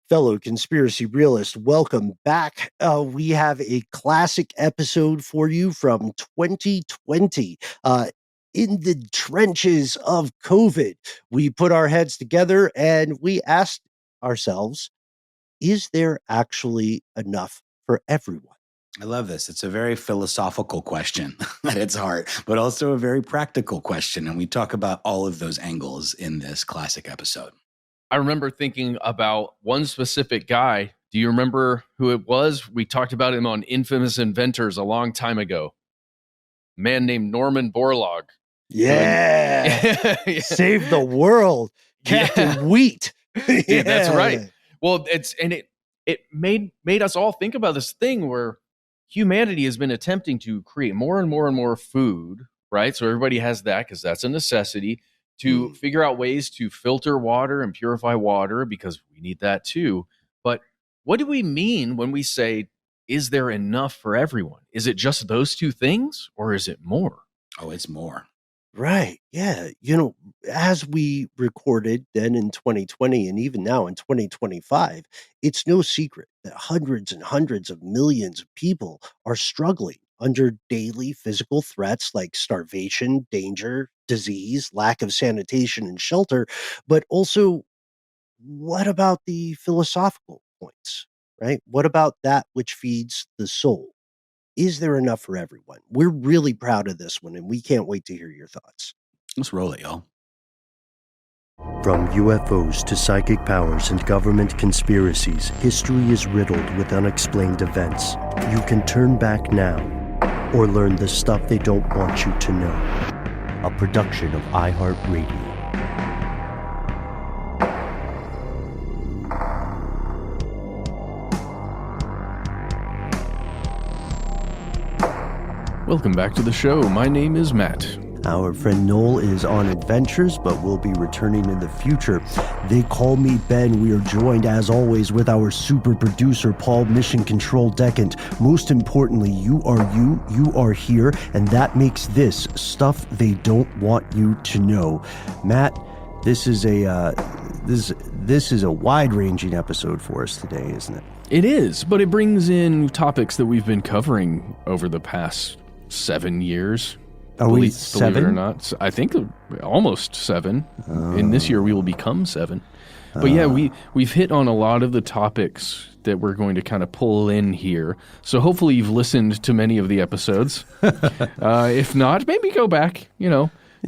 Fellow conspiracy realists, welcome back. We have a classic episode for you from 2020. In the trenches of COVID, we put our heads together and we asked ourselves, is there actually enough for everyone? I love this. It's a very philosophical question at its heart, but also a very practical question. And we talk about all of those angles in this classic episode. I remember thinking about one specific guy. Do you remember who it was? We talked about him on Infamous Inventors a long time ago. A man named Norman Borlaug. Yeah. Save the world. Captain Wheat. Yeah, that's right. Well, it made us all think about this thing where humanity has been attempting to create more and more and more food, right? So everybody has that because that's a necessity. To figure out ways to filter water and purify water because we need that too. But what do we mean when we say, is there enough for everyone? Is it just those two things or is it more? Oh, it's more. Right. Yeah. As we recorded then in 2020 and even now in 2025, it's no secret that hundreds and hundreds of millions of people are struggling under daily physical threats like starvation, danger, disease, lack of sanitation and shelter. But also, what about the philosophical points, right? What about that which feeds the soul? Is there enough for everyone? We're really proud of this one, and we can't wait to hear your thoughts. Let's roll it, y'all. From UFOs to psychic powers and government conspiracies, history is riddled with unexplained events. You can turn back now or learn the stuff they don't want you to know. A production of iHeartRadio. Welcome back to the show. My name is Matt. Our friend Noel is on adventures, but will be returning in the future. They call me Ben. We are joined, as always, with our super producer, Paul Mission Control Decant. Most importantly, you are here, and that makes this stuff they don't want you to know. Matt, this is a wide-ranging episode for us today, isn't it? It is, but it brings in topics that we've been covering over the past 7 years. Are we 7? Believe it or not. I think almost 7. In this year, we will become 7. But yeah, we've hit on a lot of the topics that we're going to kind of pull in here. So hopefully you've listened to many of the episodes. If not, maybe go back,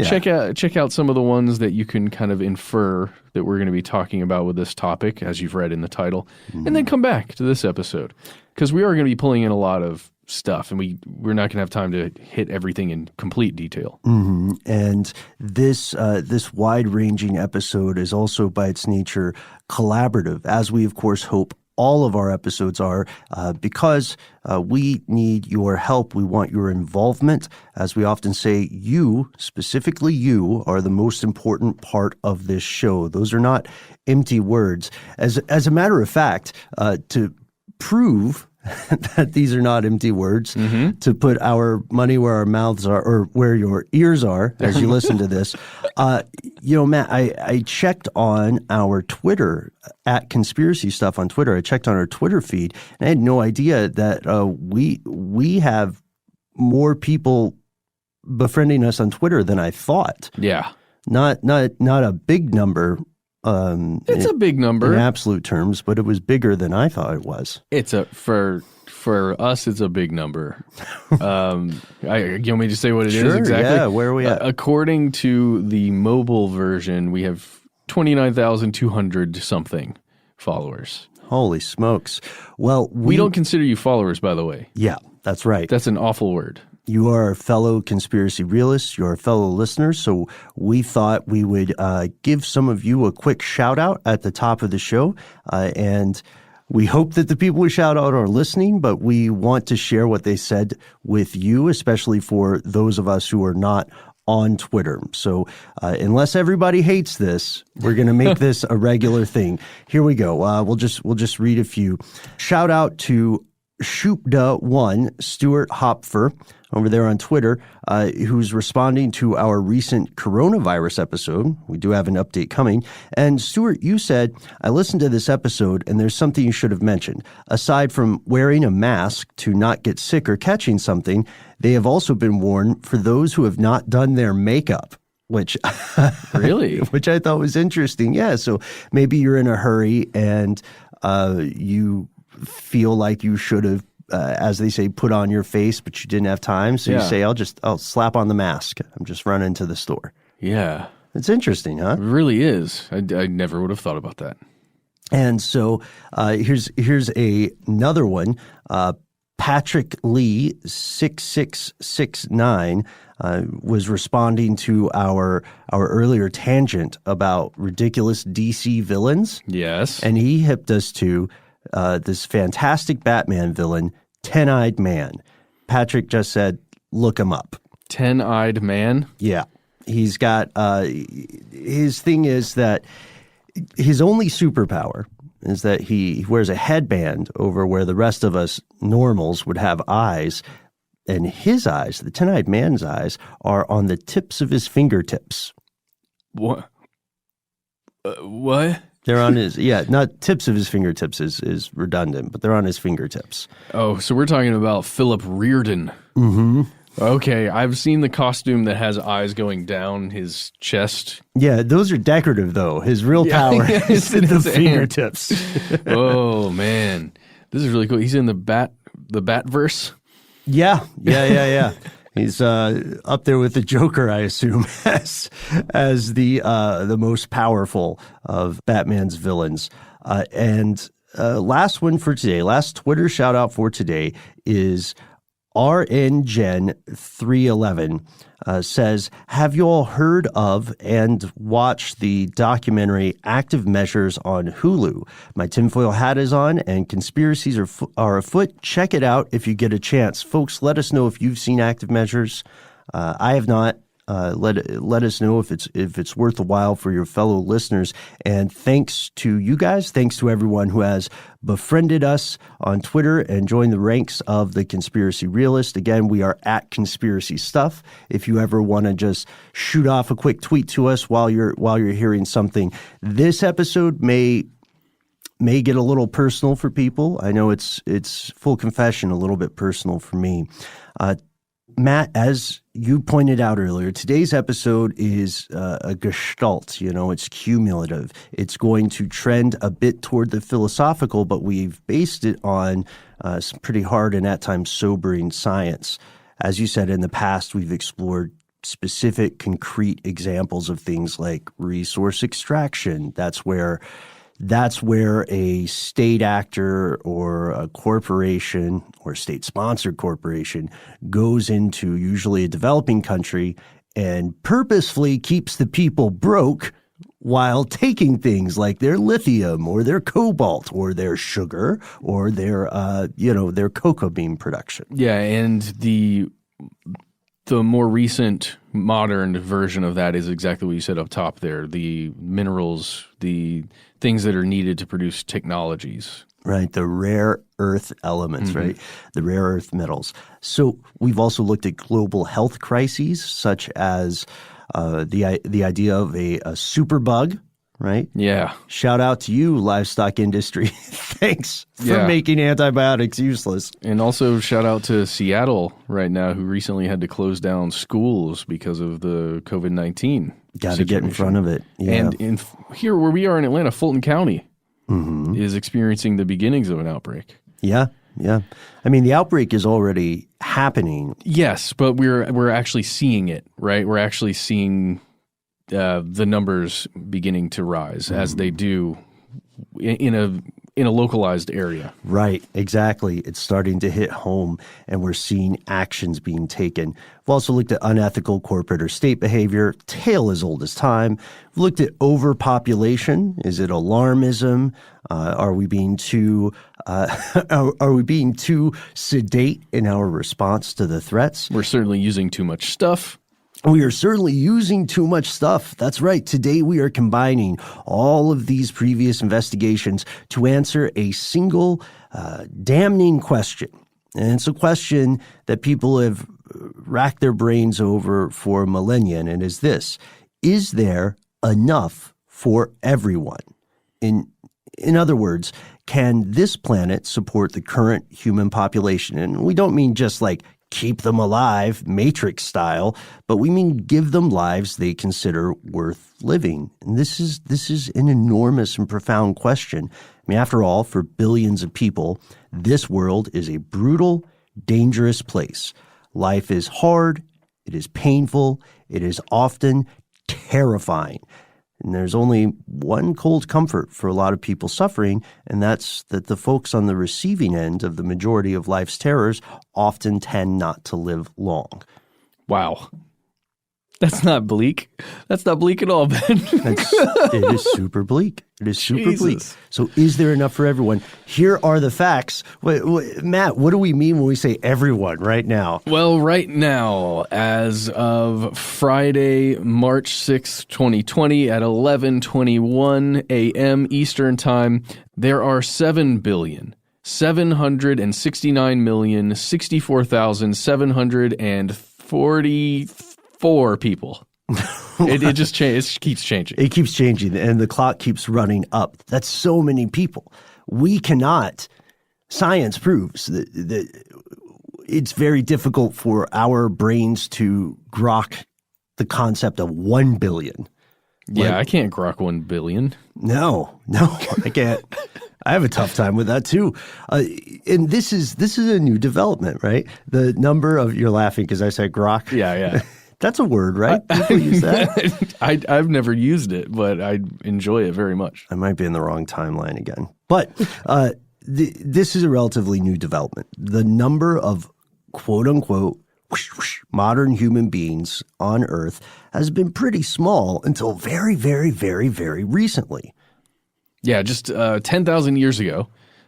check out some of the ones that you can kind of infer that we're going to be talking about with this topic, as you've read in the title, and then come back to this episode. Because we are going to be pulling in a lot of stuff, and we're not going to have time to hit everything in complete detail. Mm-hmm. And this wide-ranging episode is also by its nature collaborative, as we of course hope all of our episodes are, because we need your help. We want your involvement. As we often say, you, specifically you, are the most important part of this show. Those are not empty words. As a matter of fact, to prove that these are not empty words, to put our money where our mouths are, or where your ears are as you listen to this. Matt, I checked on our Twitter, at Conspiracy Stuff on Twitter. I checked on our Twitter feed, and I had no idea that we have more people befriending us on Twitter than I thought. Yeah. Not a big number. It's a big number in absolute terms, but it was bigger than I thought it was. For us, it's a big number. You want me to say what it is exactly? Yeah, where are we at? According to the mobile version, we have 29,200 something followers. Holy smokes. Well, we don't consider you followers, by the way. Yeah, that's right. That's an awful word. You are a fellow conspiracy realists. You're a fellow listener. So we thought we would give some of you a quick shout out at the top of the show. And we hope that the people we shout out are listening, but we want to share what they said with you, especially for those of us who are not on Twitter. So unless everybody hates this, we're going to make this a regular thing. Here we go. We'll just read a few. Shout out to Shoopda1, Stuart Hopfer, over there on Twitter, who's responding to our recent coronavirus episode. We do have an update coming. And Stuart, you said, I listened to this episode and there's something you should have mentioned. Aside from wearing a mask to not get sick or catching something, they have also been warned for those who have not done their makeup. Which really, which I thought was interesting. Yeah, so maybe you're in a hurry and you feel like you should have, as they say, put on your face, but you didn't have time. So you say, I'll slap on the mask. I'm just running to the store. Yeah, it's interesting, huh? It really is. I never would have thought about that. And so here's another one. Patrick Lee 6669 was responding to our earlier tangent about ridiculous DC villains. Yes. And he hipped us to this fantastic Batman villain, Ten-Eyed Man. Patrick just said, look him up. Ten-Eyed Man? Yeah. He's got his thing is that his only superpower is that he wears a headband over where the rest of us normals would have eyes. And his eyes, the Ten-Eyed Man's eyes, are on the tips of his fingertips. What? What? They're on his, not tips of his fingertips is redundant, but they're on his fingertips. Oh, so we're talking about Philip Reardon. Mm-hmm. Okay, I've seen the costume that has eyes going down his chest. Yeah, those are decorative, though. His real power is in the fingertips. Oh, man. This is really cool. He's in the Batverse. Yeah. He's up there with the Joker, I assume, as the most powerful of Batman's villains. And last one for today, last Twitter shout out for today is RNGen311 says, have you all heard of and watched the documentary Active Measures on Hulu? My tinfoil hat is on and conspiracies are afoot. Check it out if you get a chance. Folks, let us know if you've seen Active Measures. I have not. Let us know if it's worth a while for your fellow listeners. And thanks to you guys, thanks to everyone who has befriended us on Twitter and joined the ranks of the Conspiracy Realist. Again, we are at Conspiracy Stuff. If you ever want to just shoot off a quick tweet to us while you're hearing something, this episode may get a little personal for people. I know it's full confession, a little bit personal for me. Matt, as you pointed out earlier, today's episode is a gestalt. It's cumulative. It's going to trend a bit toward the philosophical, but we've based it on some pretty hard and at times sobering science. As you said, in the past, we've explored specific, concrete examples of things like resource extraction. That's where a state actor or a corporation or state-sponsored corporation goes into usually a developing country and purposefully keeps the people broke while taking things like their lithium or their cobalt or their sugar or their cocoa bean production. Yeah, and the more recent modern version of that is exactly what you said up top there. The minerals, the things that are needed to produce technologies. Right, the rare earth elements, right? The rare earth metals. So we've also looked at global health crises such as the idea of a superbug, right? Yeah. Shout out to you, livestock industry. Thanks for making antibiotics useless. And also shout out to Seattle right now, who recently had to close down schools because of the COVID-19 Got to get in front of it. Yeah. And here where we are in Atlanta, Fulton County is experiencing the beginnings of an outbreak. Yeah. I mean, the outbreak is already happening. Yes, but we're actually seeing it, right? We're actually seeing the numbers beginning to rise as they do in a localized area. Right, exactly. It's starting to hit home, and we're seeing actions being taken. We've also looked at unethical corporate or state behavior, tale as old as time. We've looked at overpopulation. Is it alarmism? Are we being too sedate in our response to the threats? We're certainly using too much stuff. We are certainly using too much stuff. That's right. Today we are combining all of these previous investigations to answer a single damning question. And it's a question that people have racked their brains over for millennia, and it is this: is there enough for everyone? In other words, can this planet support the current human population? And we don't mean just like keep them alive, Matrix style, but we mean give them lives they consider worth living. And this is an enormous and profound question. I mean, after all, for billions of people, this world is a brutal, dangerous place. Life is hard, it is painful, it is often terrifying. And there's only one cold comfort for a lot of people suffering, and that's that the folks on the receiving end of the majority of life's terrors often tend not to live long. Wow. That's not bleak. That's not bleak at all, Ben. It is super bleak. It is super bleak. So is there enough for everyone? Here are the facts. Wait, Matt, what do we mean when we say everyone right now? Well, right now, as of Friday, March 6th, 2020 at 11:21 a.m. Eastern Time, there are 7,769,064,744 people. It just it keeps changing. It keeps changing, and the clock keeps running up. That's so many people. We cannot. Science proves that it's very difficult for our brains to grok the concept of 1 billion. Yeah, I can't grok 1 billion. No, I can't. I have a tough time with that too. And this is a new development, right? The number of, you're laughing because I said grok. Yeah. That's a word, right? People use that. I've never used it, but I enjoy it very much. I might be in the wrong timeline again. But this is a relatively new development. The number of quote-unquote modern human beings on Earth has been pretty small until very, very, very, very recently. Yeah, just 10,000 years ago.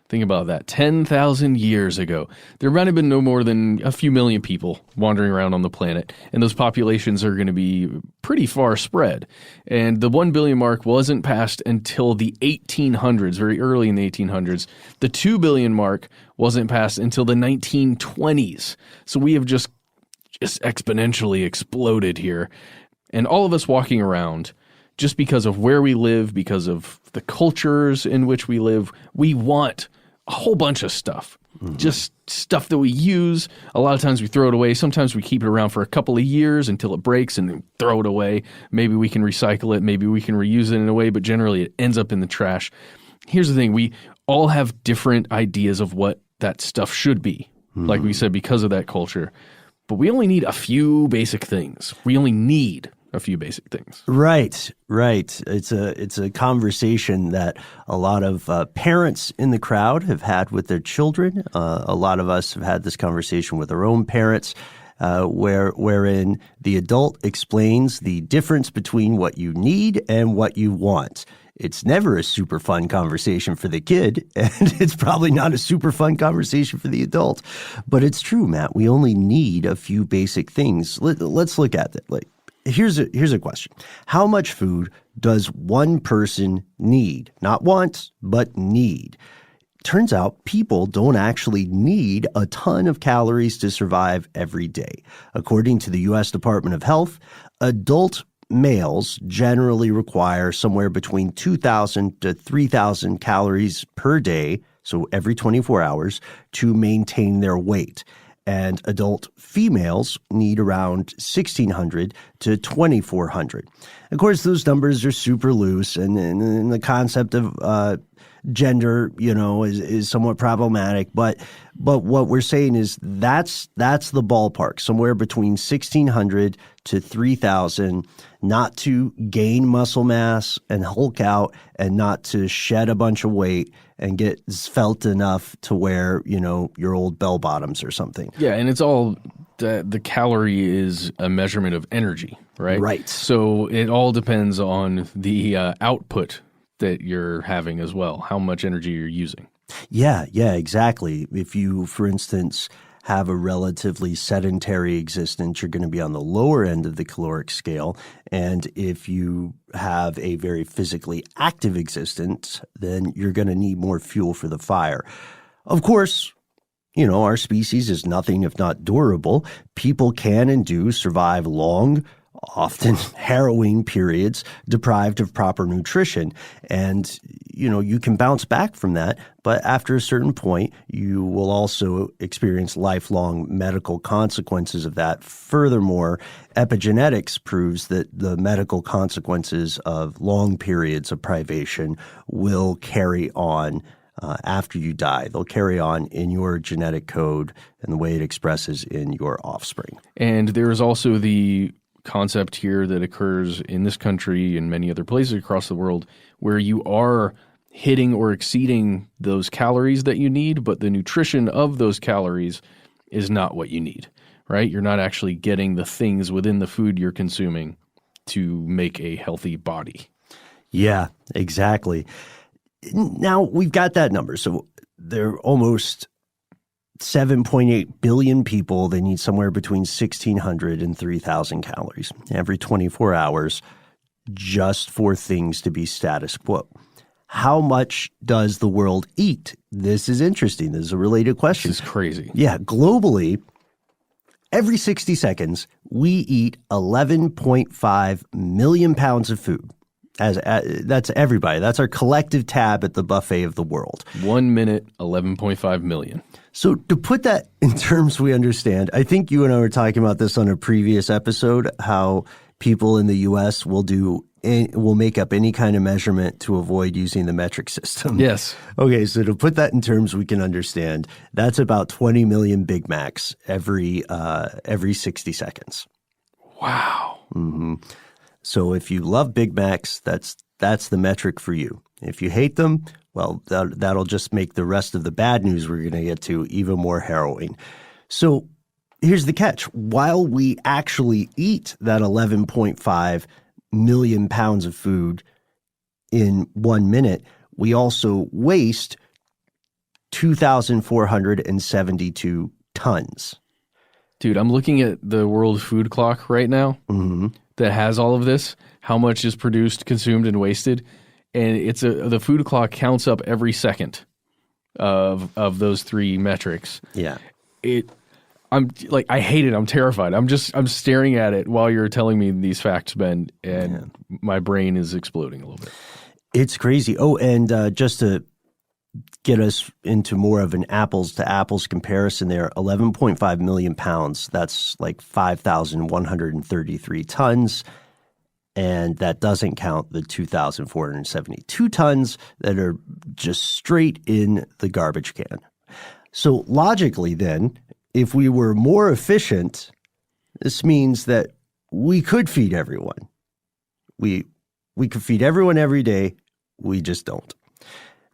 Think about that. 10,000 years ago, there might have been no more than a few million people wandering around on the planet, and those populations are going to be pretty far spread. And the 1 billion mark wasn't passed until the 1800s, very early in the 1800s. The 2 billion mark wasn't passed until the 1920s. So we have just exponentially exploded here. And all of us walking around, just because of where we live, because of the cultures in which we live, we want a whole bunch of stuff. Mm-hmm. Just stuff that we use. A lot of times we throw it away. Sometimes we keep it around for a couple of years until it breaks and then throw it away. Maybe we can recycle it. Maybe we can reuse it in a way, but generally it ends up in the trash. Here's the thing. We all have different ideas of what that stuff should be, like we said, because of that culture. But we only need a few basic things. We only need a few basic things. Right. It's a conversation that a lot of parents in the crowd have had with their children. A lot of us have had this conversation with our own parents, wherein the adult explains the difference between what you need and what you want. It's never a super fun conversation for the kid, and it's probably not a super fun conversation for the adult. But it's true, Matt. We only need a few basic things. Let's look at it. Here's a question. How much food does one person need? Not want, but need. Turns out people don't actually need a ton of calories to survive every day. According to the U.S. Department of Health, adult males generally require somewhere between 2,000 to 3,000 calories per day, so every 24 hours, to maintain their weight. And adult females need around 1,600 to 2,400. Of course, those numbers are super loose, and the concept of gender, is somewhat problematic. But what we're saying is that's the ballpark, somewhere between 1,600 to 3,000, not to gain muscle mass and hulk out, and not to shed a bunch of weight and get svelte enough to wear, your old bell bottoms or something. Yeah, and it's all the calorie is a measurement of energy, right? Right. So it all depends on the output that you're having as well, how much energy you're using. Yeah, exactly. If you, for instance, have a relatively sedentary existence, you're going to be on the lower end of the caloric scale. And if you have a very physically active existence, then you're going to need more fuel for the fire. Of course, our species is nothing if not durable. People can and do survive long, often harrowing periods deprived of proper nutrition. And, you can bounce back from that. But after a certain point, you will also experience lifelong medical consequences of that. Furthermore, epigenetics proves that the medical consequences of long periods of privation will carry on after you die. They'll carry on in your genetic code and the way it expresses in your offspring. And there is also the concept here that occurs in this country and many other places across the world where you are hitting or exceeding those calories that you need, but the nutrition of those calories is not what you need, right? You're not actually getting the things within the food you're consuming to make a healthy body. Yeah, exactly. Now, we've got that number. So there are almost 7.8 billion people. They need somewhere between 1,600 and 3,000 calories every 24 hours just for things to be status quo. How much does the world eat? This is interesting. This is a related question. This is crazy. Yeah, globally, every 60 seconds, we eat 11.5 million pounds of food. That's everybody. That's our collective tab at the buffet of the world. 1 minute, 11.5 million. So to put that in terms we understand, I think you and I were talking about this on a previous episode, how people in the U.S. will make up any kind of measurement to avoid using the metric system. Yes. Okay, so to put that in terms we can understand, that's about 20 million Big Macs every 60 seconds. Wow. Mm-hmm. So if you love Big Macs, that's the metric for you. If you hate them, well, that'll just make the rest of the bad news we're going to get to even more harrowing. So here's the catch. While we actually eat that 11.5 million pounds of food in 1 minute, we also waste 2,472 tons. Dude, I'm looking at the World Food Clock right now that has all of this, how much is produced, consumed, and wasted. And the food clock counts up every second of those three metrics. Yeah. I'm like, I hate it. I'm terrified. I'm staring at it while you're telling me these facts, Ben, and my brain is exploding a little bit. It's crazy. Oh, and just to get us into more of an apples to apples comparison there, 11.5 million pounds, that's like 5,133 tons. And that doesn't count the 2,472 tons that are just straight in the garbage can. So logically then, if we were more efficient, this means that we could feed everyone. We could feed everyone every day. We just don't.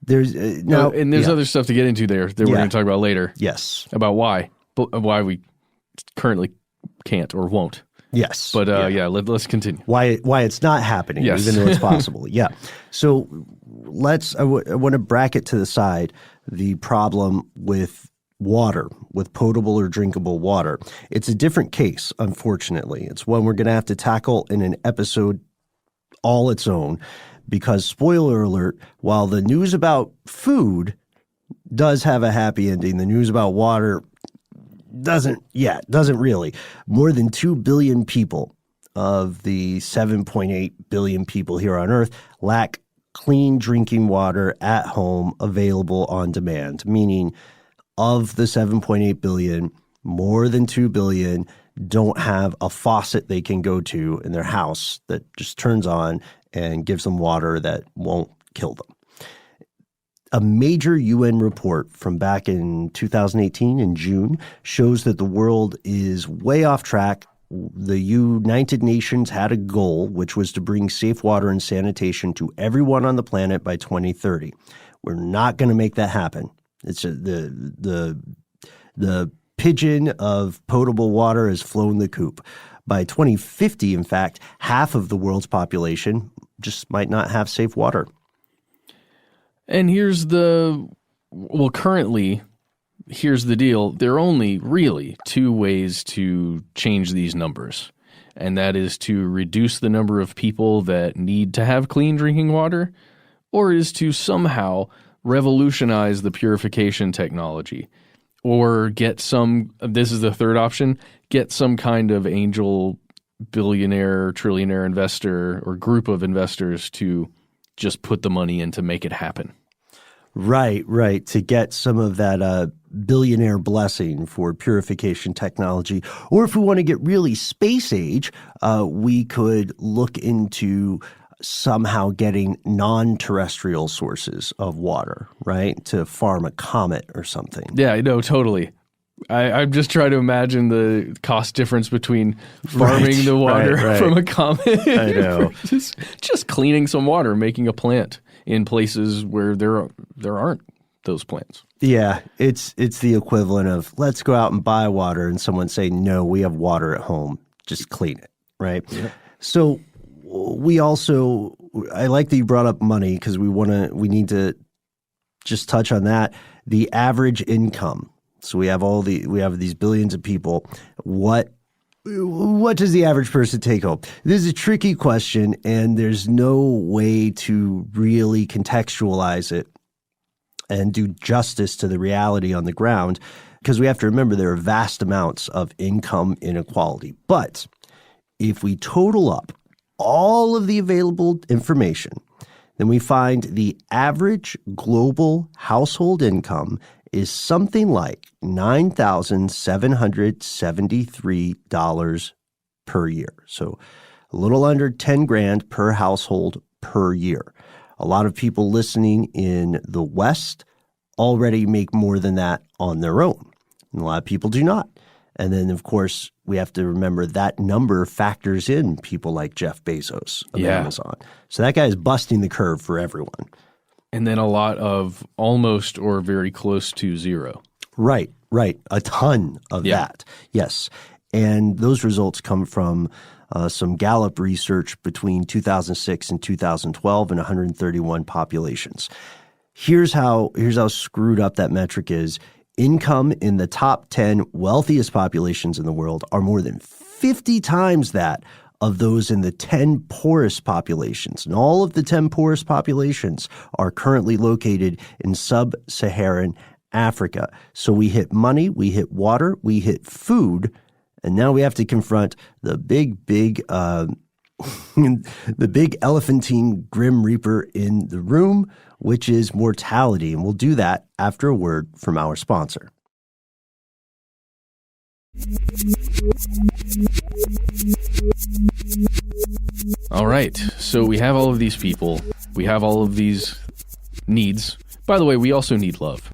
There's other stuff to get into there that we're going to talk about later. Yes. About why we currently can't or won't. Yes. But let's continue. Why it's not happening, even though it's possible. Yeah. So I want to bracket to the side the problem with water, with potable or drinkable water. It's a different case, unfortunately. It's one we're going to have to tackle in an episode all its own because, spoiler alert, while the news about food does have a happy ending, the news about water doesn't really. More than 2 billion people of the 7.8 billion people here on Earth lack clean drinking water at home available on demand, meaning of the 7.8 billion, more than 2 billion don't have a faucet they can go to in their house that just turns on and gives them water that won't kill them. A major UN report from back in 2018 in June shows that the world is way off track. The United Nations had a goal, which was to bring safe water and sanitation to everyone on the planet by 2030. We're not going to make that happen. It's the pigeon of potable water has flown the coop. By 2050, in fact, half of the world's population just might not have safe water. And here's currently here's the deal. There are only really two ways to change these numbers, and that is to reduce the number of people that need to have clean drinking water, or is to somehow revolutionize the purification technology, or get some, this is the third option, get some kind of angel billionaire, trillionaire investor or group of investors to just put the money in to make it happen. Right. To get some of that billionaire blessing for purification technology. Or if we want to get really space age, we could look into somehow getting non-terrestrial sources of water, right? To farm a comet or something. Yeah, I know, totally. I'm just trying to imagine the cost difference between farming the water from a comet. I know. just cleaning some water, making a plant in places where there aren't those plants. Yeah, it's the equivalent of let's go out and buy water and someone say, no, we have water at home. Just clean it, right? Yeah. So we also, I like that you brought up money because we need to just touch on that. The average income. So we have these billions of people. What does the average person take home? This is a tricky question, and there's no way to really contextualize it and do justice to the reality on the ground, because we have to remember there are vast amounts of income inequality. But if we total up all of the available information, then we find the average global household income is something like $9,773 per year. So a little under 10 grand per household per year. A lot of people listening in the West already make more than that on their own. And a lot of people do not. And then, of course, we have to remember that number factors in people like Jeff Bezos of Amazon. So that guy is busting the curve for everyone. And then a lot of almost or very close to zero. Right. A ton of that. Yes. And those results come from some Gallup research between 2006 and 2012 in 131 populations. Here's how screwed up that metric is. Income in the top 10 wealthiest populations in the world are more than 50 times that of those in the 10 poorest populations. And all of the 10 poorest populations are currently located in sub-Saharan Africa. So we hit money, we hit water, we hit food, and now we have to confront the big the big elephantine grim reaper in the room, which is mortality. And we'll do that after a word from our sponsor. All right. So we have all of these people. We have all of these needs. By the way, we also need love.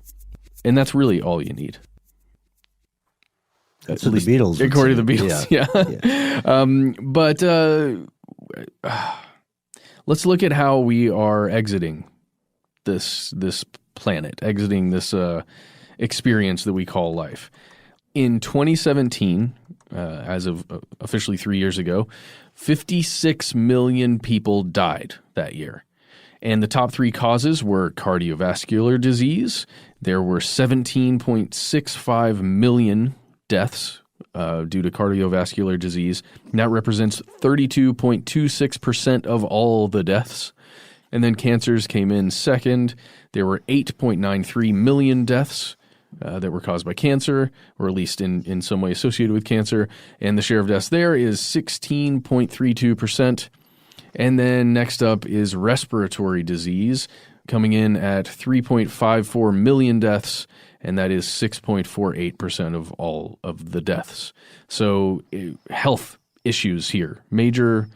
And that's really all you need. That's what the Beatles. According to the Beatles, yeah. Let's look at how we are exiting this planet, exiting this experience that we call life. In 2017, as of officially 3 years ago, 56 million people died that year. And the top three causes were cardiovascular disease. There were 17.65 million deaths due to cardiovascular disease. And that represents 32.26% of all the deaths. And then cancers came in second. There were 8.93 million deaths that were caused by cancer, or at least in some way associated with cancer. And the share of deaths there is 16.32%. And then next up is respiratory disease, coming in at 3.54 million deaths, and that is 6.48% of all of the deaths. So health issues here, major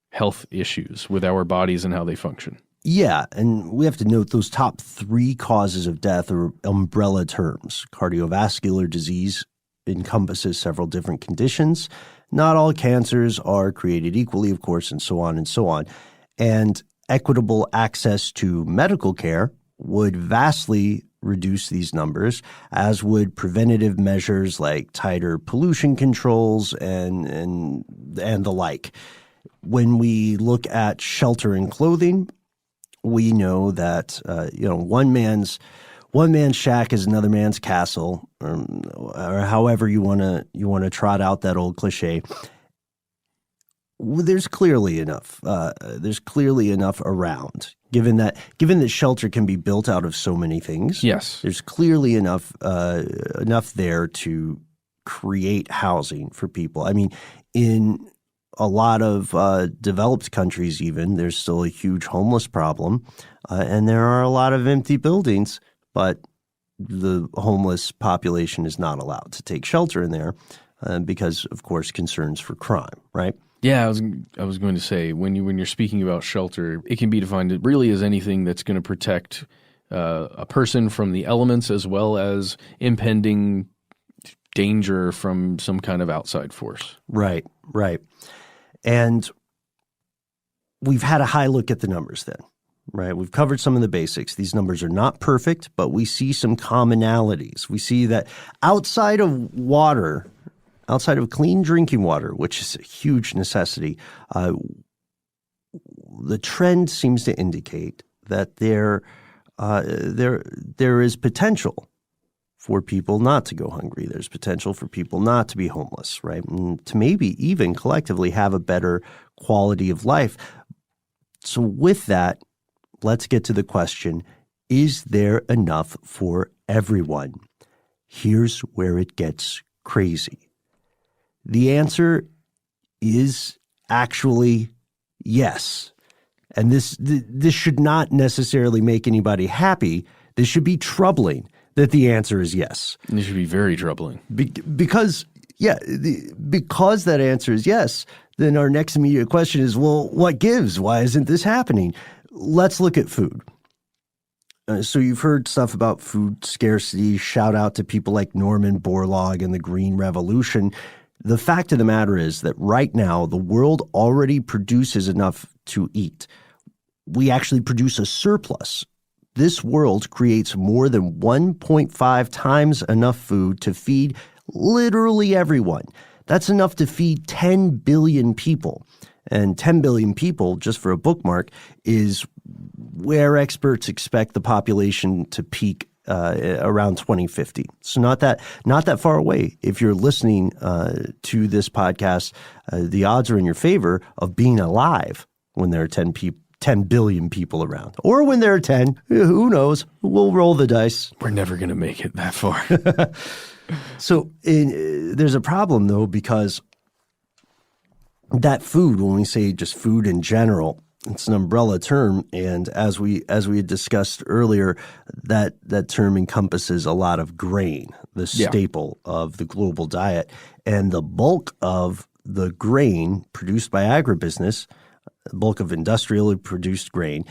health issues with our bodies and how they function. Yeah, and we have to note those top three causes of death are umbrella terms. Cardiovascular disease encompasses several different conditions. Not all cancers are created equally, of course, and so on and so on. And equitable access to medical care would vastly reduce these numbers, as would preventative measures like tighter pollution controls and the like. When we look at shelter and clothing, we know that one man's shack is another man's castle, or however you want to trot out that old cliche. There's clearly enough. There's clearly enough around. Given that shelter can be built out of so many things, Yes. there's clearly enough there to create housing for people. I mean, in a lot of developed countries, even there's still a huge homeless problem, and there are a lot of empty buildings, but the homeless population is not allowed to take shelter in there because, of course, concerns for crime, right? Yeah, I was going to say when you're speaking about shelter, it can be defined really as anything that's going to protect a person from the elements as well as impending danger from some kind of outside force. Right. And we've had a high look at the numbers then, right? We've covered some of the basics. These numbers are not perfect, but we see some commonalities. We see that outside of water, outside of clean drinking water, which is a huge necessity, the trend seems to indicate that there is potential for people not to go hungry. There's potential for people not to be homeless, right? And to maybe even collectively have a better quality of life. So with that, let's get to the question, is there enough for everyone? Here's where it gets crazy. The answer is actually yes. And this should not necessarily make anybody happy. This should be troubling that the answer is yes. This should be very troubling. Because that answer is yes, then our next immediate question is, well, what gives? Why isn't this happening? Let's look at food. So you've heard stuff about food scarcity, shout out to people like Norman Borlaug and the Green Revolution. The fact of the matter is that right now, the world already produces enough to eat. We actually produce a surplus. This world creates more than 1.5 times enough food to feed literally everyone. That's enough to feed 10 billion people. And 10 billion people, just for a bookmark, is where experts expect the population to peak around 2050. So not that far away. If you're listening to this podcast, the odds are in your favor of being alive when there are 10 billion people around. Or when there are 10, who knows? We'll roll the dice. We're never going to make it that far. So there's a problem, though, because that food, when we say just food in general, it's an umbrella term, and as we had discussed earlier, that term encompasses a lot of grain, the staple of the global diet, and the bulk of the grain produced by agribusiness, the bulk of industrially produced grain,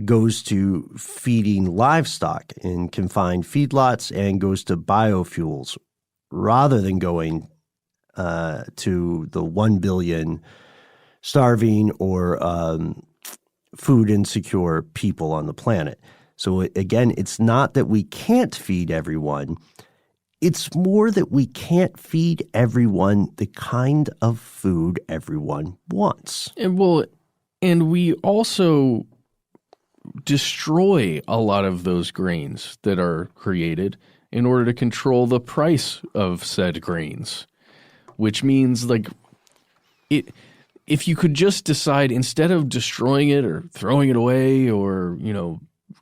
goes to feeding livestock in confined feedlots and goes to biofuels, rather than going to the 1 billion starving or food insecure people on the planet. So again, it's not that we can't feed everyone. It's more that we can't feed everyone the kind of food everyone wants. And we also destroy a lot of those grains that are created in order to control the price of said grains, which means if you could just decide, instead of destroying it or throwing it away or,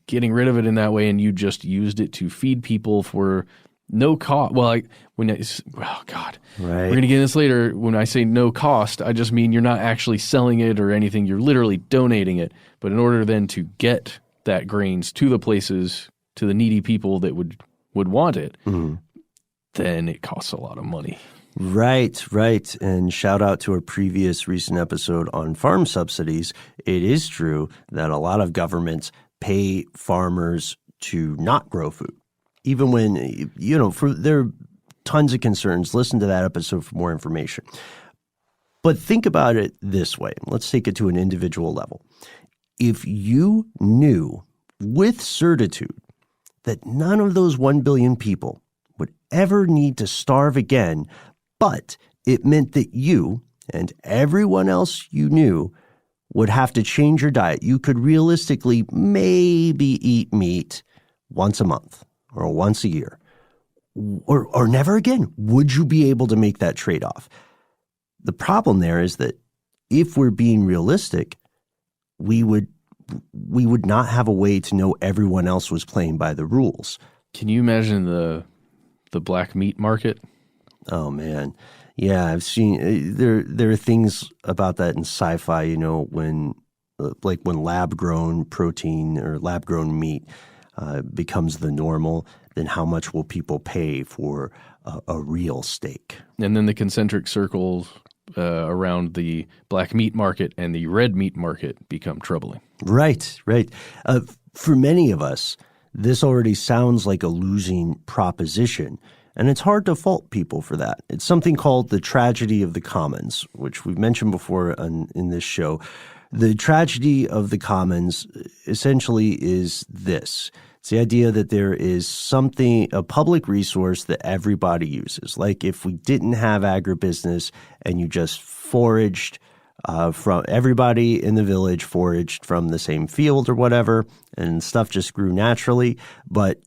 getting rid of it in that way, and you just used it to feed people for no cost. Well, right. We're going to get into this later. When I say no cost, I just mean you're not actually selling it or anything. You're literally donating it. But in order then to get that grains to the places, to the needy people that would want it, then it costs a lot of money. Right. And shout out to a previous recent episode on farm subsidies. It is true that a lot of governments pay farmers to not grow food, even when, there are tons of concerns. Listen to that episode for more information. But think about it this way. Let's take it to an individual level. If you knew with certitude that none of those 1 billion people would ever need to starve again, but it meant that you and everyone else you knew would have to change your diet, you could realistically maybe eat meat once a month or once a year. or never again? Would you be able to make that trade-off? The problem there is that if we're being realistic, we would not have a way to know everyone else was playing by the rules. Can you imagine the black meat market? Oh man. Yeah, I've seen there are things about that in sci-fi, when lab grown protein or lab grown meat becomes the normal, then how much will people pay for a real steak? And then the concentric circles around the black meat market and the red meat market become troubling. Right. For many of us, this already sounds like a losing proposition, and it's hard to fault people for that. It's something called the tragedy of the commons, which we've mentioned before in this show. The tragedy of the commons essentially is this. It's the idea that there is a public resource that everybody uses. Like if we didn't have agribusiness and you just foraged from everybody in the village foraged from the same field or whatever, and stuff just grew naturally, but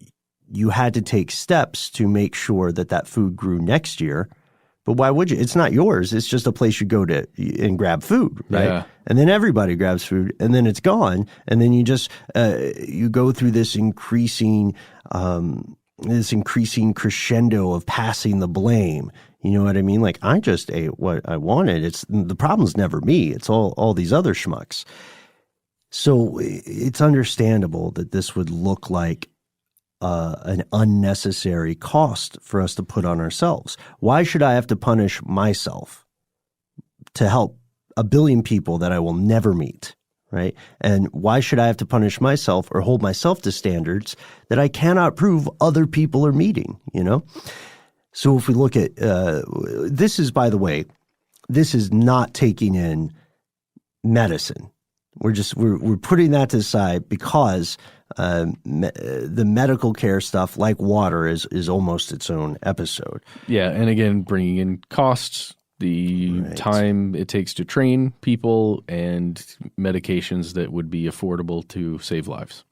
you had to take steps to make sure that food grew next year. But why would you? It's not yours. It's just a place you go to and grab food, right? Yeah. And then everybody grabs food, and then it's gone. And then you just you go through this increasing crescendo of passing the blame. You know what I mean? Like, I just ate what I wanted. The problem's never me. It's all these other schmucks. So it's understandable that this would look like an unnecessary cost for us to put on ourselves. Why should I have to punish myself to help a billion people that I will never meet, right? And why should I have to punish myself or hold myself to standards that I cannot prove other people are meeting, So if we look at this is, by the way, this is not taking in medicine. We're putting that to the side because the medical care stuff, like water, is almost its own episode. Yeah, and again, bringing in costs, the time it takes to train people, and medications that would be affordable to save lives.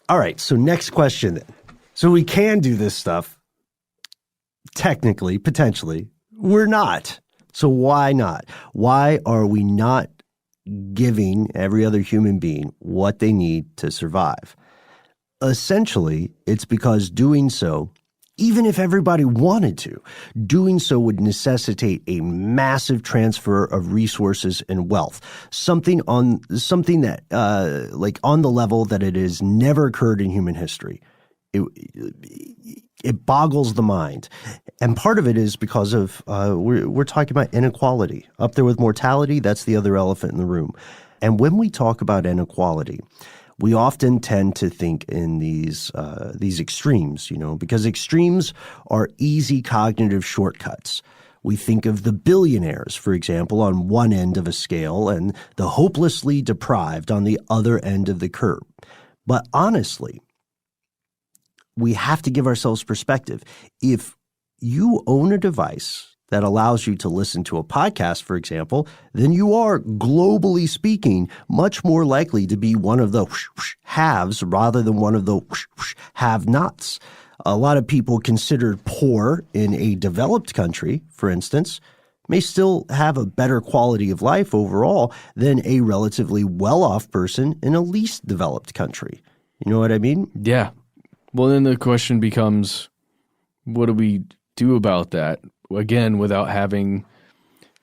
All right, so next question then. So we can do this stuff, technically, potentially. We're not. So why not? Why are we not giving every other human being what they need to survive? Essentially, it's because doing so, even if everybody wanted to, doing so would necessitate a massive transfer of resources and wealth. Something that, like on the level that it has never occurred in human history. It boggles the mind. And part of it is because of, we're talking about inequality. Up there with mortality, that's the other elephant in the room. And when we talk about inequality, we often tend to think in these extremes, because extremes are easy cognitive shortcuts. We think of the billionaires, for example, on one end of a scale and the hopelessly deprived on the other end of the curve. But honestly, we have to give ourselves perspective. If you own a device that allows you to listen to a podcast, for example, then you are, globally speaking, much more likely to be one of the haves rather than one of the have-nots. A lot of people considered poor in a developed country, for instance, may still have a better quality of life overall than a relatively well-off person in a least developed country. You know what I mean? Yeah. Well, then the question becomes, what do we do about that? Again, without having,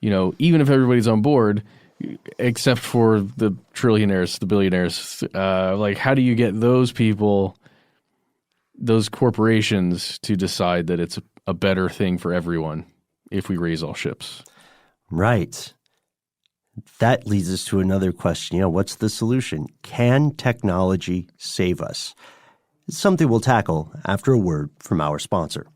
even if everybody's on board, except for the trillionaires, the billionaires, how do you get those people, those corporations, to decide that it's a better thing for everyone if we raise all ships? Right. That leads us to another question. What's the solution? Can technology save us? It's something we'll tackle after a word from our sponsor.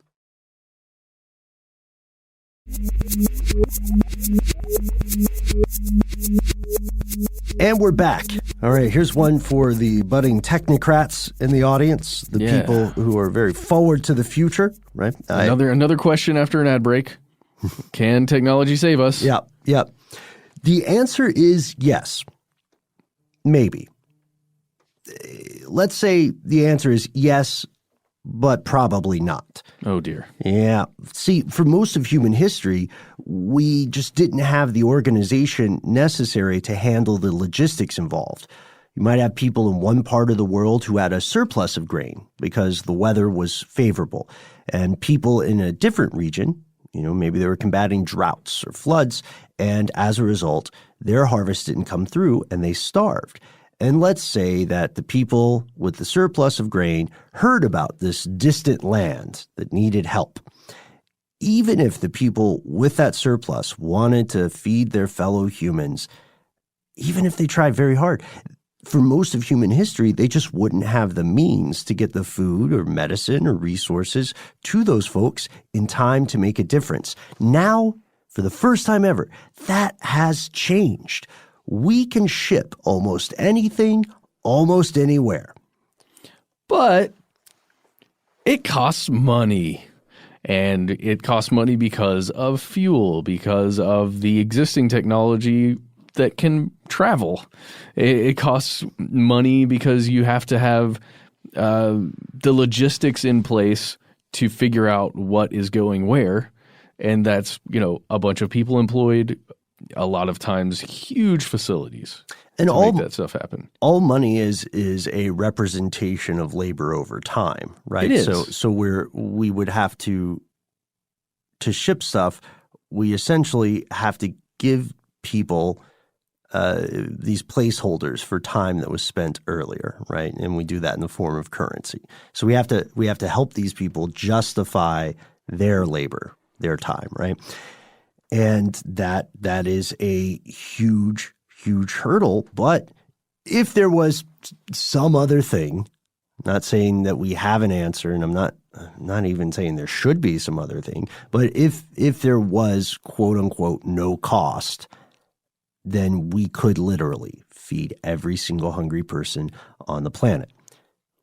And we're back. All right, here's one for the budding technocrats in the audience, the people who are very forward to the future, right? Another question after an ad break. Can technology save us? Yeah. The answer is yes. Maybe. Let's say the answer is yes, but probably not. Oh, dear. Yeah. See, for most of human history, we just didn't have the organization necessary to handle the logistics involved. You might have people in one part of the world who had a surplus of grain because the weather was favorable, and people in a different region, maybe they were combating droughts or floods, and as a result, their harvest didn't come through and they starved. And let's say that the people with the surplus of grain heard about this distant land that needed help. Even if the people with that surplus wanted to feed their fellow humans, even if they tried very hard, for most of human history, they just wouldn't have the means to get the food or medicine or resources to those folks in time to make a difference. Now, for the first time ever, that has changed. We can ship almost anything, almost anywhere. But it costs money. And it costs money because of fuel, because of the existing technology that can travel. It costs money because you have to have the logistics in place to figure out what is going where. And that's, a bunch of people employed, a lot of times huge facilities and to make that stuff happen. All money is a representation of labor over time, right? It is. So we would have to ship stuff. We essentially have to give people these placeholders for time that was spent earlier, right? And we do that in the form of currency. So we have to help these people justify their labor, their time, right? And that is a huge, huge hurdle. But if there was some other thing, I'm not saying that we have an answer, and I'm not even saying there should be some other thing, but if there was, quote unquote, no cost, then we could literally feed every single hungry person on the planet.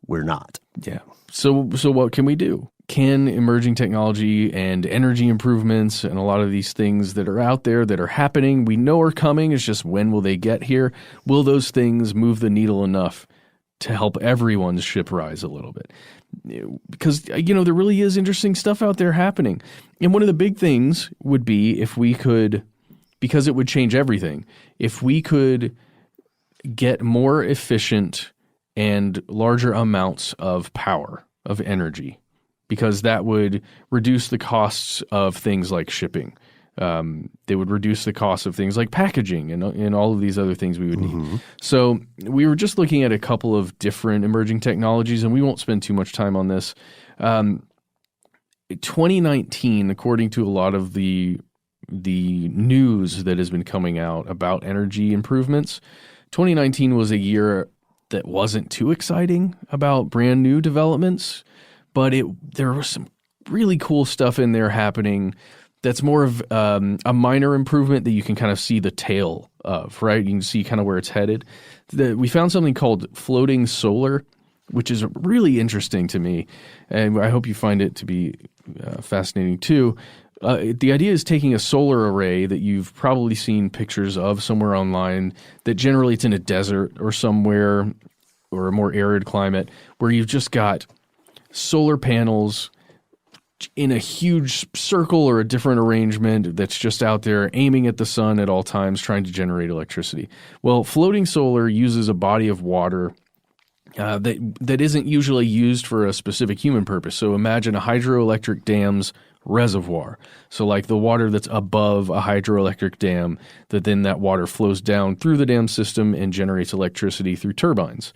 We're not. Yeah. So what can we do? Can emerging technology and energy improvements and a lot of these things that are out there that are happening, we know are coming, it's just when will they get here? Will those things move the needle enough to help everyone's ship rise a little bit? Because, there really is interesting stuff out there happening. And one of the big things would be if we could, because it would change everything, if we could get more efficient and larger amounts of power, of energy, because that would reduce the costs of things like shipping. They would reduce the cost of things like packaging and all of these other things we would need. So we were just looking at a couple of different emerging technologies, and we won't spend too much time on this. 2019, according to a lot of the news that has been coming out about energy improvements, 2019 was a year that wasn't too exciting about brand new developments, but there was some really cool stuff in there happening that's more of a minor improvement that you can kind of see the tail of, right? You can see kind of where it's headed. We found something called floating solar, which is really interesting to me, and I hope you find it to be fascinating too. The idea is taking a solar array that you've probably seen pictures of somewhere online, that generally it's in a desert or somewhere or a more arid climate, where you've just got solar panels in a huge circle or a different arrangement that's just out there aiming at the sun at all times, trying to generate electricity. Well, floating solar uses a body of water that isn't usually used for a specific human purpose. So imagine a hydroelectric dam's reservoir. So like the water that's above a hydroelectric dam, then that water flows down through the dam system and generates electricity through turbines.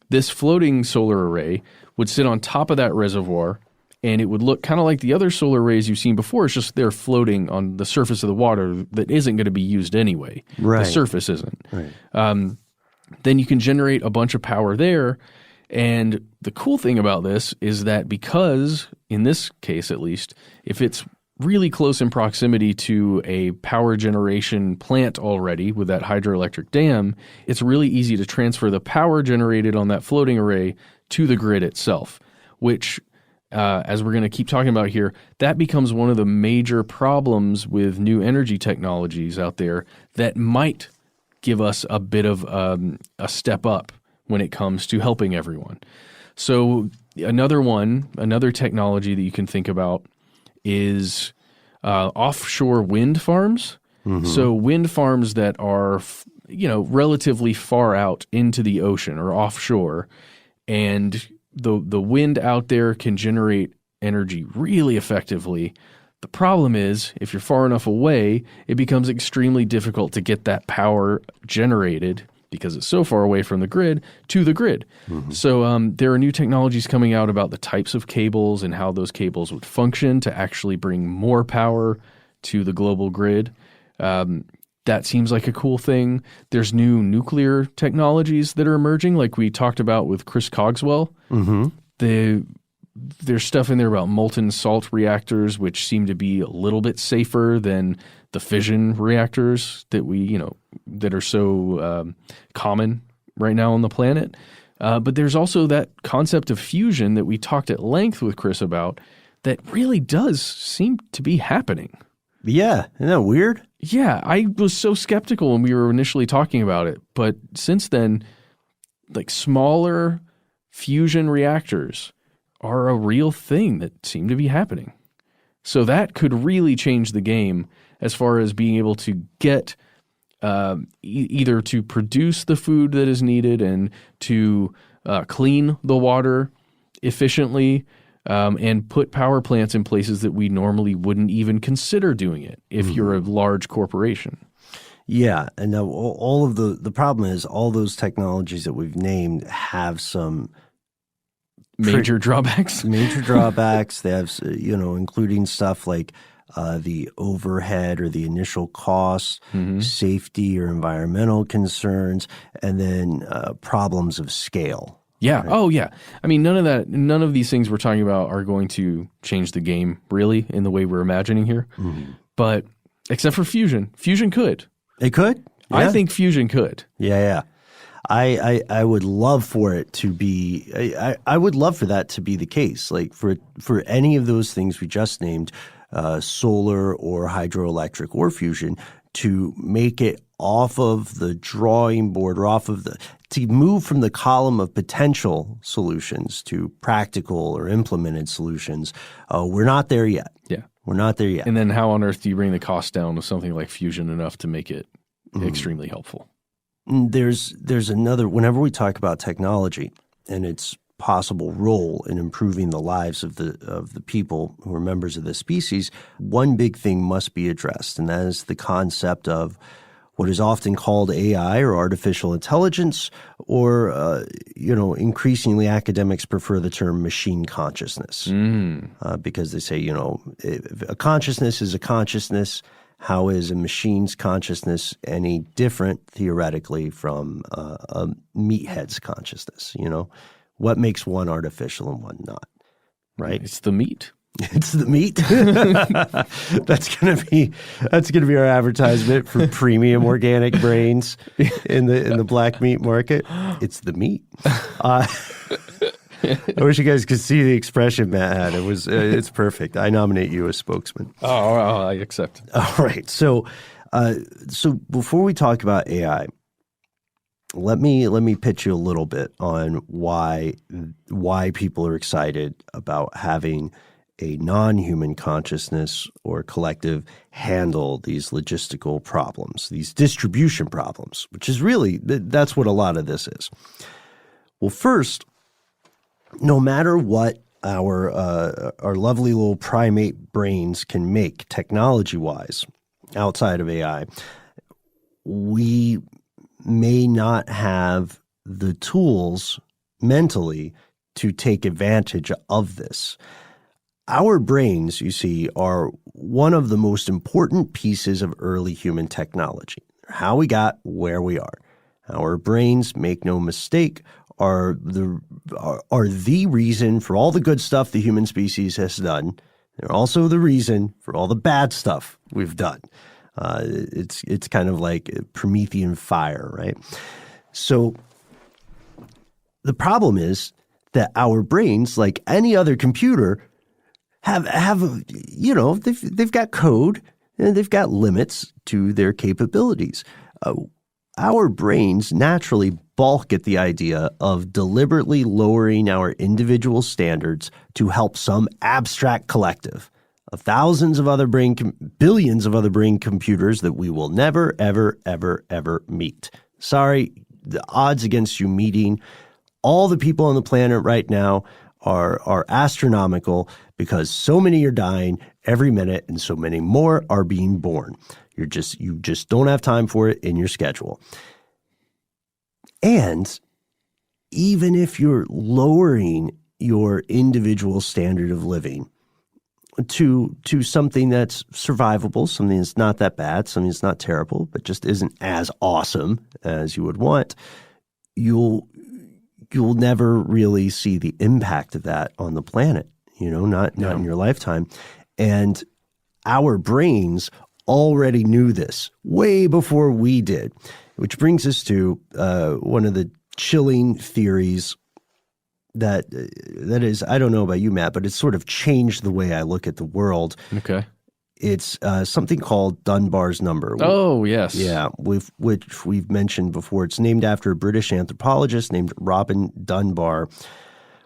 This floating solar array would sit on top of that reservoir, and it would look kind of like the other solar arrays you've seen before. It's just they're floating on the surface of the water that isn't going to be used anyway. Right. The surface isn't. Right. Then you can generate a bunch of power there. And the cool thing about this is that because, in this case at least, if it's really close in proximity to a power generation plant already with that hydroelectric dam, it's really easy to transfer the power generated on that floating array to the grid itself, which, as we're going to keep talking about here, that becomes one of the major problems with new energy technologies out there that might give us a bit of a step up when it comes to helping everyone. So Another technology that you can think about is offshore wind farms. Mm-hmm. So wind farms that are, relatively far out into the ocean or offshore, and the wind out there can generate energy really effectively. The problem is, if you're far enough away, it becomes extremely difficult to get that power generated because it's so far away from the grid to the grid. Mm-hmm. So there are new technologies coming out about the types of cables and how those cables would function to actually bring more power to the global grid. That seems like a cool thing. There's new nuclear technologies that are emerging, like we talked about with Chris Cogswell. Mm-hmm. There's stuff in there about molten salt reactors, which seem to be a little bit safer than the fission reactors that are so common right now on the planet. But there's also that concept of fusion that we talked at length with Chris about that really does seem to be happening. Yeah. Isn't that weird? Yeah. I was so skeptical when we were initially talking about it. But since then, like smaller fusion reactors are a real thing that seem to be happening. So that could really change the game as far as being able to get either to produce the food that is needed and to clean the water efficiently and put power plants in places that we normally wouldn't even consider doing it if you're a large corporation. Yeah, and now all of the problem is all those technologies that we've named have some major drawbacks. Major drawbacks. They have, including stuff like the overhead or the initial costs, safety or environmental concerns, and then problems of scale. Yeah. Right? Oh, yeah. I mean, none of these things we're talking about are going to change the game really in the way we're imagining here. Mm-hmm. But except for fusion. Fusion could. It could? Yeah. I think fusion could. Yeah. I would love for it to be I would love for that to be the case. Like for any of those things we just named, solar or hydroelectric or fusion, to make it off of the drawing board or to move from the column of potential solutions to practical or implemented solutions. We're not there yet. Yeah. We're not there yet. And then how on earth do you bring the cost down with something like fusion enough to make it extremely helpful? There's another, whenever we talk about technology and its possible role in improving the lives of the people who are members of the species, one big thing must be addressed, and that is the concept of what is often called AI or artificial intelligence, or increasingly academics prefer the term machine consciousness, because they say, if a consciousness is a consciousness, how is a machine's consciousness any different theoretically from a meathead's consciousness? What makes one artificial and one not? Right? It's the meat. It's the meat. That's gonna be our advertisement for premium organic brains in the black meat market. It's the meat. I wish you guys could see the expression Matt had. It's perfect. I nominate you as spokesman. Oh, I accept. All right. So before we talk about AI, let me pitch you a little bit on why people are excited about having a non-human consciousness or collective handle these logistical problems, these distribution problems, which is really, that's what a lot of this is. Well, first, no matter what our lovely little primate brains can make technology-wise outside of AI, we may not have the tools mentally to take advantage of this. Our brains, you see, are one of the most important pieces of early human technology. How we got where we are. Our brains, make no mistake, are the reason for all the good stuff the human species has done. They're also the reason for all the bad stuff we've done. It's kind of like Promethean fire, right? So the problem is that our brains, like any other computer, have they've got code and they've got limits to their capabilities. Our brains naturally balk at the idea of deliberately lowering our individual standards to help some abstract collective of billions of other brain computers that we will never, ever, ever, ever meet. Sorry, the odds against you meeting all the people on the planet right now are astronomical, because so many are dying every minute and so many more are being born. You just don't have time for it in your schedule. And even if you're lowering your individual standard of living to something that's survivable, something that's not that bad, something that's not terrible, but just isn't as awesome as you would want, you'll never really see the impact of that on the planet, not in your lifetime. And our brains already knew this way before we did, which brings us to one of the chilling theories that is, I don't know about you, Matt, but it's sort of changed the way I look at the world. Okay. It's something called Dunbar's number. Oh, yes. Yeah, which we've mentioned before. It's named after a British anthropologist named Robin Dunbar.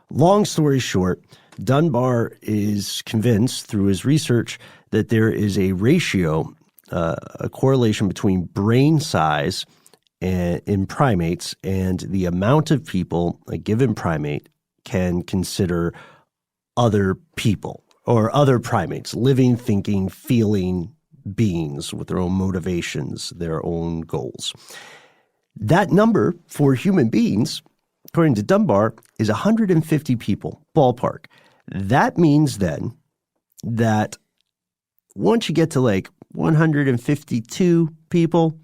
Long story short, Dunbar is convinced through his research that there is a ratio, a correlation between brain size in primates and the amount of people a given primate can consider other people or other primates, living, thinking, feeling beings with their own motivations, their own goals. That number for human beings, according to Dunbar, is 150 people, ballpark. That means then that once you get to like 152 people,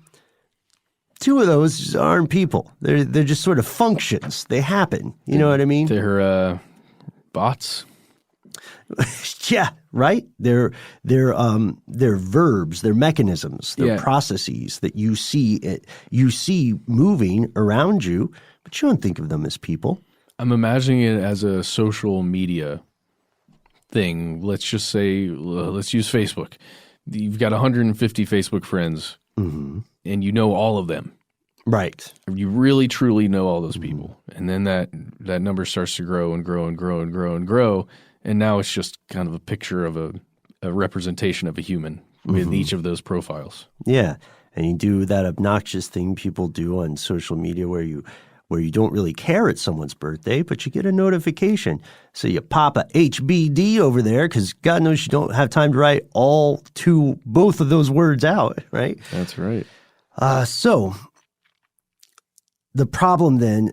two of those aren't people. They're just sort of functions. They happen. You know what I mean? They're bots. Yeah, right? They're verbs, they're mechanisms, they're processes that you see moving around you, but you don't think of them as people. I'm imagining it as a social media thing. Let's just say, let's use Facebook. You've got 150 Facebook friends, and you know all of them. Right. You really, truly know all those people. And then that number starts to grow and grow and grow and grow and grow. And now it's just kind of a picture of a representation of a human with each of those profiles. Yeah. And you do that obnoxious thing people do on social media where you don't really care it's someone's birthday, but you get a notification. So you pop a HBD over there because God knows you don't have time to write both of those words out, right? That's right. So the problem then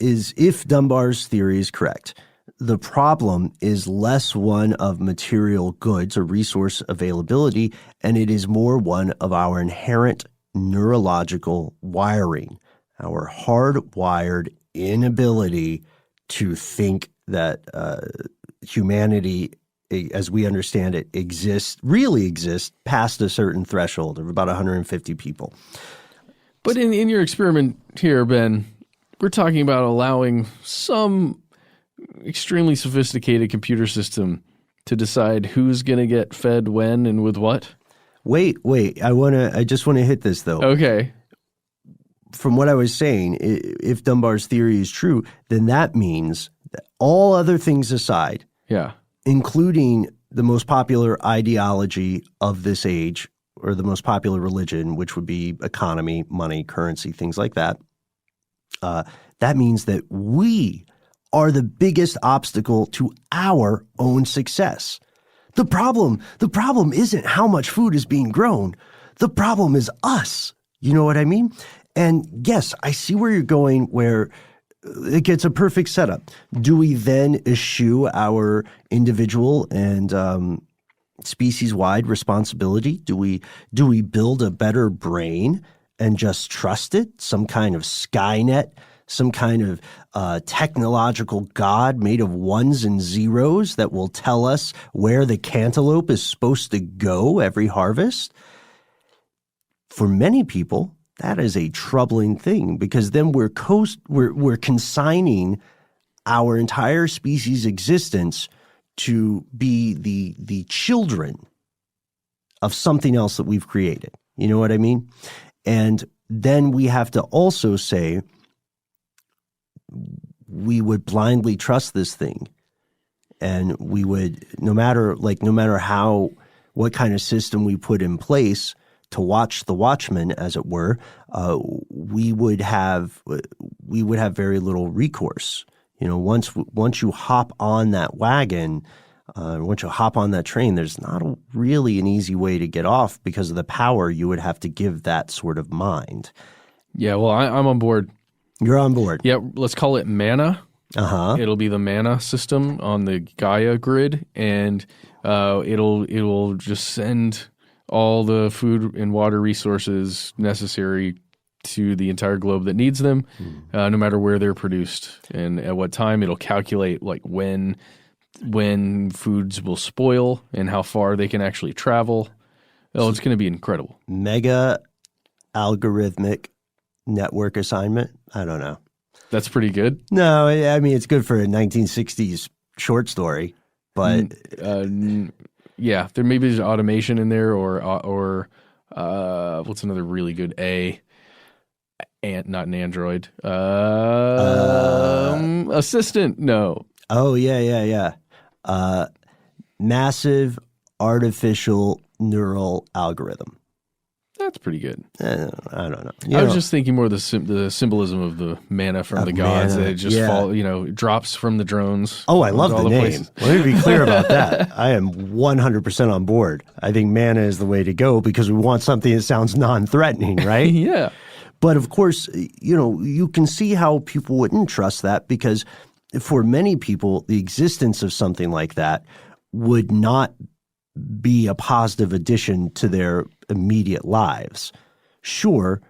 is, if Dunbar's theory is correct, the problem is less one of material goods or resource availability, and it is more one of our inherent neurological wiring, our hardwired inability to think that humanity, as we understand it, really exists past a certain threshold of about 150 people. But in your experiment here, Ben, we're talking about allowing some extremely sophisticated computer system to decide who's going to get fed when and with what? Wait. I just want to hit this though. Okay. From what I was saying, if Dunbar's theory is true, then that means that all other things aside, including the most popular ideology of this age, or the most popular religion, which would be economy, money, currency, things like that, that means that we are the biggest obstacle to our own success. The problem isn't how much food is being grown. The problem is us. You know what I mean? And yes, I see where you're going, where it gets a perfect setup. Do we then eschew our individual and species-wide responsibility? Do we build a better brain and just trust it? Some kind of Skynet, some kind of technological god made of ones and zeros that will tell us where the cantaloupe is supposed to go every harvest? For many people, that is a troubling thing, because then we're consigning our entire species' existence to be the children of something else that we've created. You know what I mean? And then we have to also say we would blindly trust this thing, and we would, no matter what kind of system we put in place to watch the watchmen, as it were, we would have very little recourse. Once you hop on that wagon, once you hop on that train, there's not really an easy way to get off because of the power you would have to give that sort of mind. Yeah, well, I'm on board. You're on board. Yeah, let's call it mana. It'll be the mana system on the Gaia grid, and it'll just send all the food and water resources necessary to the entire globe that needs them, no matter where they're produced and at what time. It'll calculate like when foods will spoil and how far they can actually travel. Oh, it's going to be incredible. Mega algorithmic network assignment. I don't know. That's pretty good. No, I mean, it's good for a 1960s short story, but yeah, there may be automation in there, or what's another really good not an android, assistant. No. Oh yeah. Massive artificial neural algorithm. That's pretty good. I don't know. I was just thinking more of the symbolism of the mana from the gods. Mana, That it just fall, drops from the drones. Oh, I love the name. Places. Let me be clear about that. I am 100% on board. I think mana is the way to go because we want something that sounds non-threatening, right? Yeah. But of course, you can see how people wouldn't trust that because for many people, the existence of something like that would not be a positive addition to their immediate lives. Sure,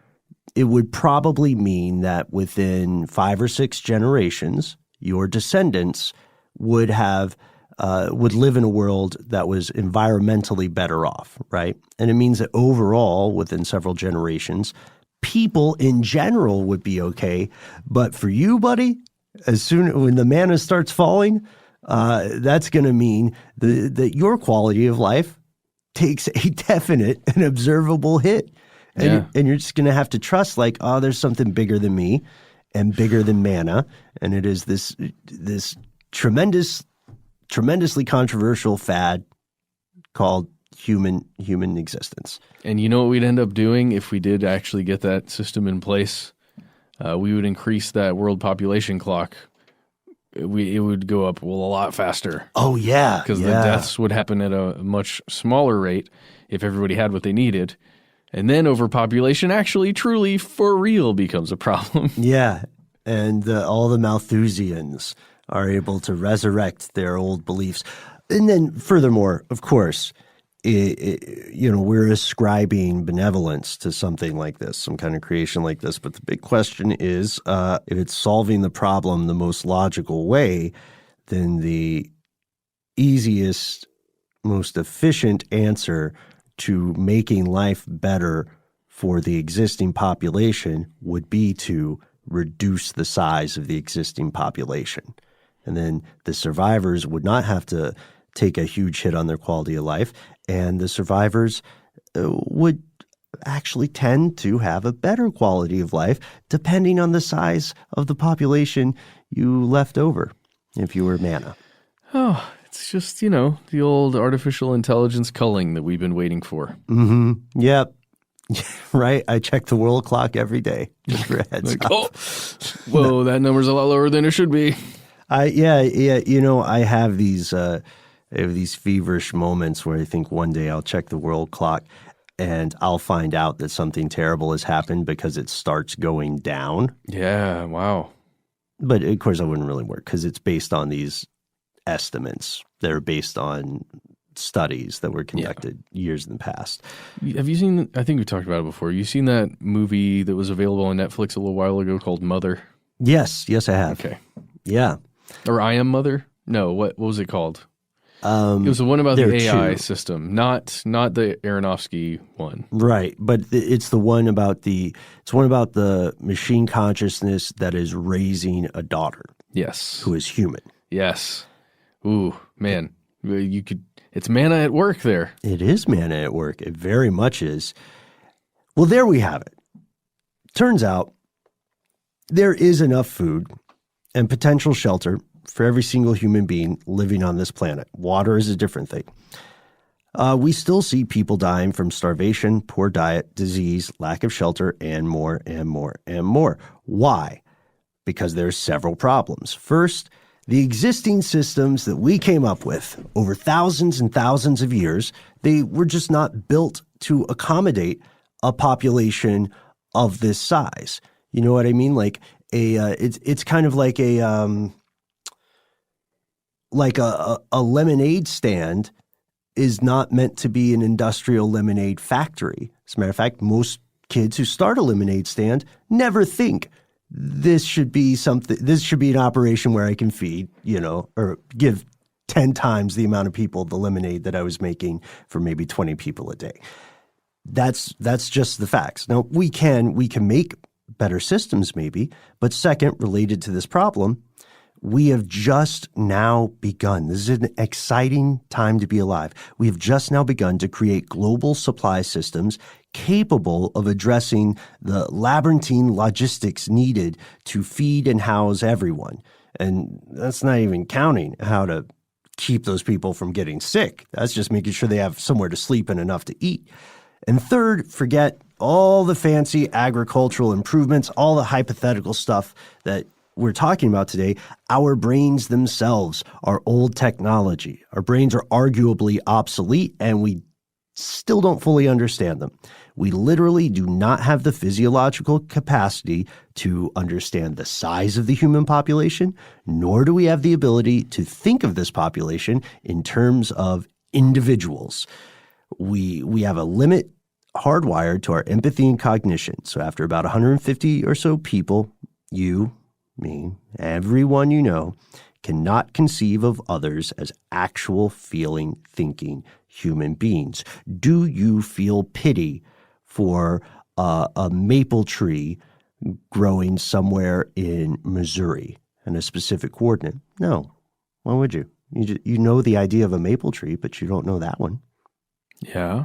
it would probably mean that within 5 or 6 generations, your descendants would live in a world that was environmentally better off, right? And it means that overall, within several generations, people in general would be okay. But for you, buddy, when the mana starts falling, that's going to mean that your quality of life takes a definite and observable hit. And you're just going to have to trust there's something bigger than me and bigger than mana. And it is this tremendously controversial fad called human existence. And you know what we'd end up doing if we did actually get that system in place? We would increase that world population clock. It would go up a lot faster. Oh, yeah. Because the deaths would happen at a much smaller rate if everybody had what they needed. And then overpopulation actually, truly, for real becomes a problem. Yeah. And all the Malthusians are able to resurrect their old beliefs. And then furthermore, of course, we're ascribing benevolence to something like this, some kind of creation like this. But the big question is, if it's solving the problem the most logical way, then the easiest, most efficient answer to making life better for the existing population would be to reduce the size of the existing population. And then the survivors would not have to take a huge hit on their quality of life, and the survivors would actually tend to have a better quality of life depending on the size of the population you left over if you were mana. Oh, it's just, the old artificial intelligence culling that we've been waiting for. Mm-hmm. Yep. Right? I check the world clock every day. Just for a heads up. Oh, whoa, that number's a lot lower than it should be. I have these feverish moments where I think one day I'll check the world clock and I'll find out that something terrible has happened because it starts going down. Yeah, wow. But of course, that wouldn't really work because it's based on these estimates that are based on studies that were conducted years in the past. Have you seen, I think we talked about it before, you seen that movie that was available on Netflix a little while ago called Mother? Yes, I have. Okay. Yeah. Or I Am Mother? No, what was it called? It was the one about the AI system, not the Aronofsky one. Right, but it's the one about the machine consciousness that is raising a daughter. Yes. Who is human. Yes. Ooh, man. It's mana at work there. It is mana at work. It very much is. Well, there we have it. Turns out there is enough food and potential shelter for every single human being living on this planet. Water is a different thing. We still see people dying from starvation, poor diet, disease, lack of shelter, and more and more and more. Why? Because there's several problems. First, the existing systems that we came up with over thousands and thousands of years, they were just not built to accommodate a population of this size. You know what I mean? Like it's kind of like a lemonade stand is not meant to be an industrial lemonade factory. As a matter of fact, most kids who start a lemonade stand never think this should be an operation where I can feed, or give 10 times the amount of people the lemonade that I was making for maybe 20 people a day. That's just the facts. Now, we can make better systems maybe, but second, related to this problem, we have just now begun. This is an exciting time to be alive. We have just now begun to create global supply systems capable of addressing the labyrinthine logistics needed to feed and house everyone. And that's not even counting how to keep those people from getting sick. That's just making sure they have somewhere to sleep and enough to eat. And third, forget all the fancy agricultural improvements, all the hypothetical stuff that we're talking about today. Our brains themselves are old technology. Our brains are arguably obsolete, and we still don't fully understand them. We literally do not have the physiological capacity to understand the size of the human population, nor do we have the ability to think of this population in terms of individuals. We have a limit hardwired to our empathy and cognition. So after about 150 or so people, you, me, everyone you know, cannot conceive of others as actual feeling, thinking human beings. Do you feel pity for a maple tree growing somewhere in Missouri and a specific coordinate? No. Why would you? You know the idea of a maple tree, but you don't know that one. Yeah.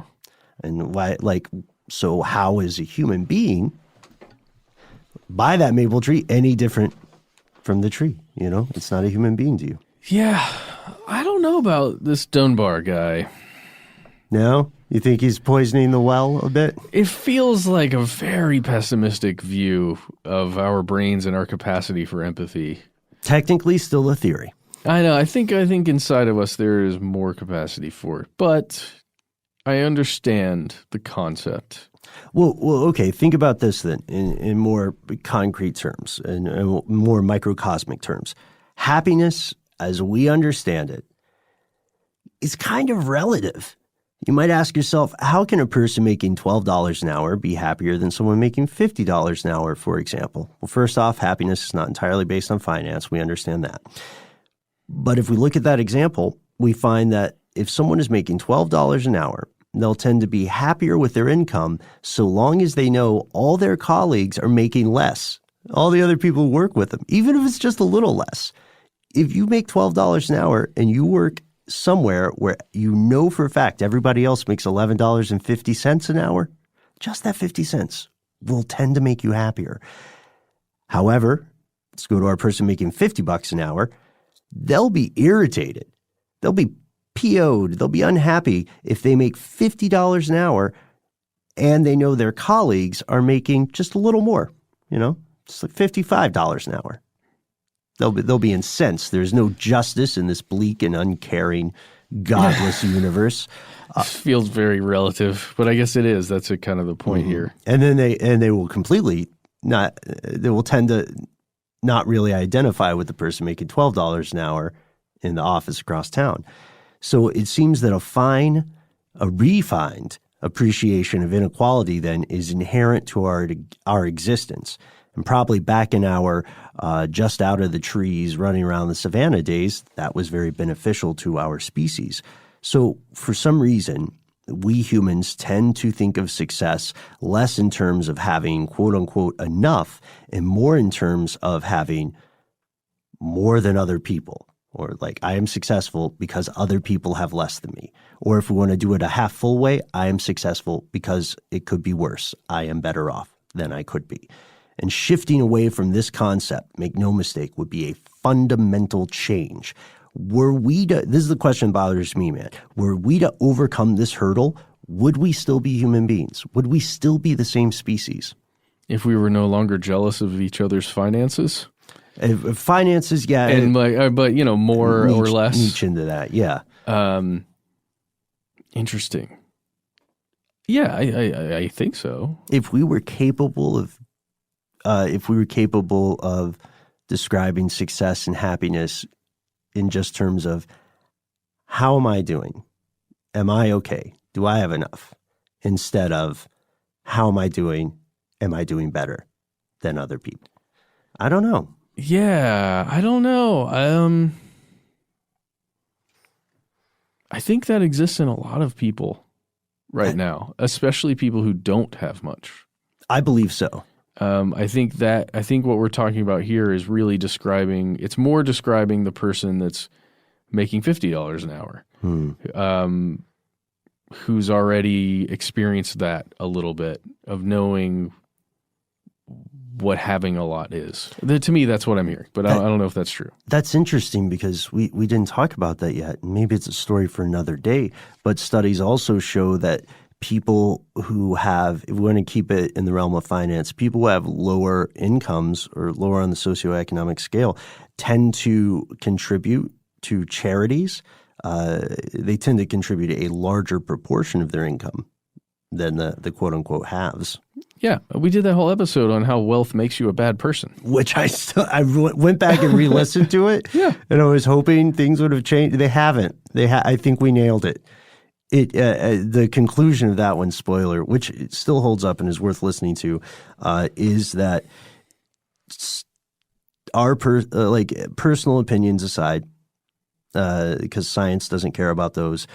And why? So how is a human being by that maple tree any different from the tree? It's not a human being to you. Yeah. I don't know about this Dunbar guy. No? You think he's poisoning the well a bit? It feels like a very pessimistic view of our brains and our capacity for empathy. Technically still a theory. I know. I think inside of us there is more capacity for it, but I understand the concept. Well, okay. Think about this then in more concrete terms and more microcosmic terms. Happiness, as we understand it, is kind of relative. You might ask yourself, how can a person making $12 an hour be happier than someone making $50 an hour, for example? Well, first off, happiness is not entirely based on finance. We understand that. But if we look at that example, we find that if someone is making $12 an hour, they'll tend to be happier with their income so long as they know all their colleagues are making less, all the other people who work with them, even if it's just a little less. If you make $12 an hour and you work somewhere where you know for a fact everybody else makes $11.50 an hour, just that 50 cents will tend to make you happier. However, let's go to our person making $50 an hour. They'll be irritated. They'll be PO'd. They'll be unhappy if they make $50 an hour and they know their colleagues are making just a little more, just like $55 an hour. They'll be incensed. There's no justice in this bleak and uncaring, godless universe. Feels very relative, but I guess it is. That's kind of the point here. And then they will completely not. They will tend to not really identify with the person making $12 an hour in the office across town. So it seems that a refined appreciation of inequality then is inherent to our existence. And probably back in our just out of the trees, running around the savannah days, that was very beneficial to our species. So for some reason, we humans tend to think of success less in terms of having, quote unquote, enough, and more in terms of having more than other people. Or like, I am successful because other people have less than me. Or if we want to do it a half full way, I am successful because it could be worse. I am better off than I could be. And shifting away from this concept, make no mistake, would be a fundamental change. This is the question that bothers me, man. Were we to overcome this hurdle, would we still be human beings? Would we still be the same species? If we were no longer jealous of each other's finances? Finances, yeah. And but more or less. Niche into that, yeah. Interesting. Yeah, I think so. If we were capable of describing success and happiness in just terms of how am I doing? Am I okay? Do I have enough? Instead of how am I doing? Am I doing better than other people? I don't know. Yeah, I don't know. I think that exists in a lot of people right now, especially people who don't have much. I believe so. I think what we're talking about here is really describing the person that's making $50 an hour, who's already experienced that a little bit of knowing what having a lot is. To me, that's what I'm hearing, but I don't know if that's true. That's interesting because we didn't talk about that yet. Maybe it's a story for another day, but studies also show that people who have, if we want to keep it in the realm of finance, people who have lower incomes or lower on the socioeconomic scale tend to contribute to charities. They tend to contribute a larger proportion of their income than the quote unquote haves. Yeah, we did that whole episode on how wealth makes you a bad person. Which I went back and re-listened to it. Yeah, and I was hoping things would have changed. They haven't. I think we nailed it. The conclusion of that one, spoiler, which still holds up and is worth listening to, is that our personal opinions aside, because science doesn't care about those,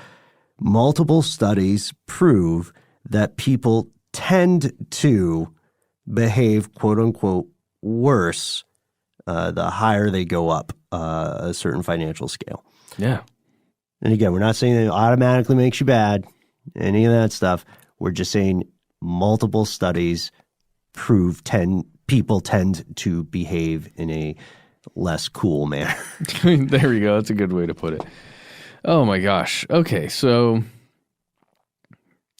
multiple studies prove that people tend to behave, quote unquote, worse the higher they go up a certain financial scale. Yeah. And again, we're not saying that it automatically makes you bad, any of that stuff. We're just saying multiple studies prove people tend to behave in a less cool manner. There we go. That's a good way to put it. Oh my gosh. Okay, so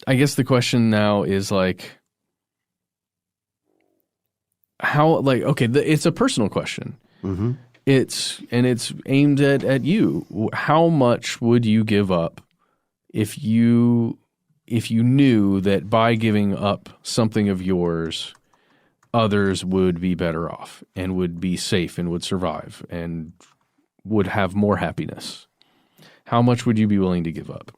I guess the question now is it's a personal question. Mm-hmm. It's aimed at you. How much would you give up if you knew that by giving up something of yours, others would be better off and would be safe and would survive and would have more happiness? How much would you be willing to give up?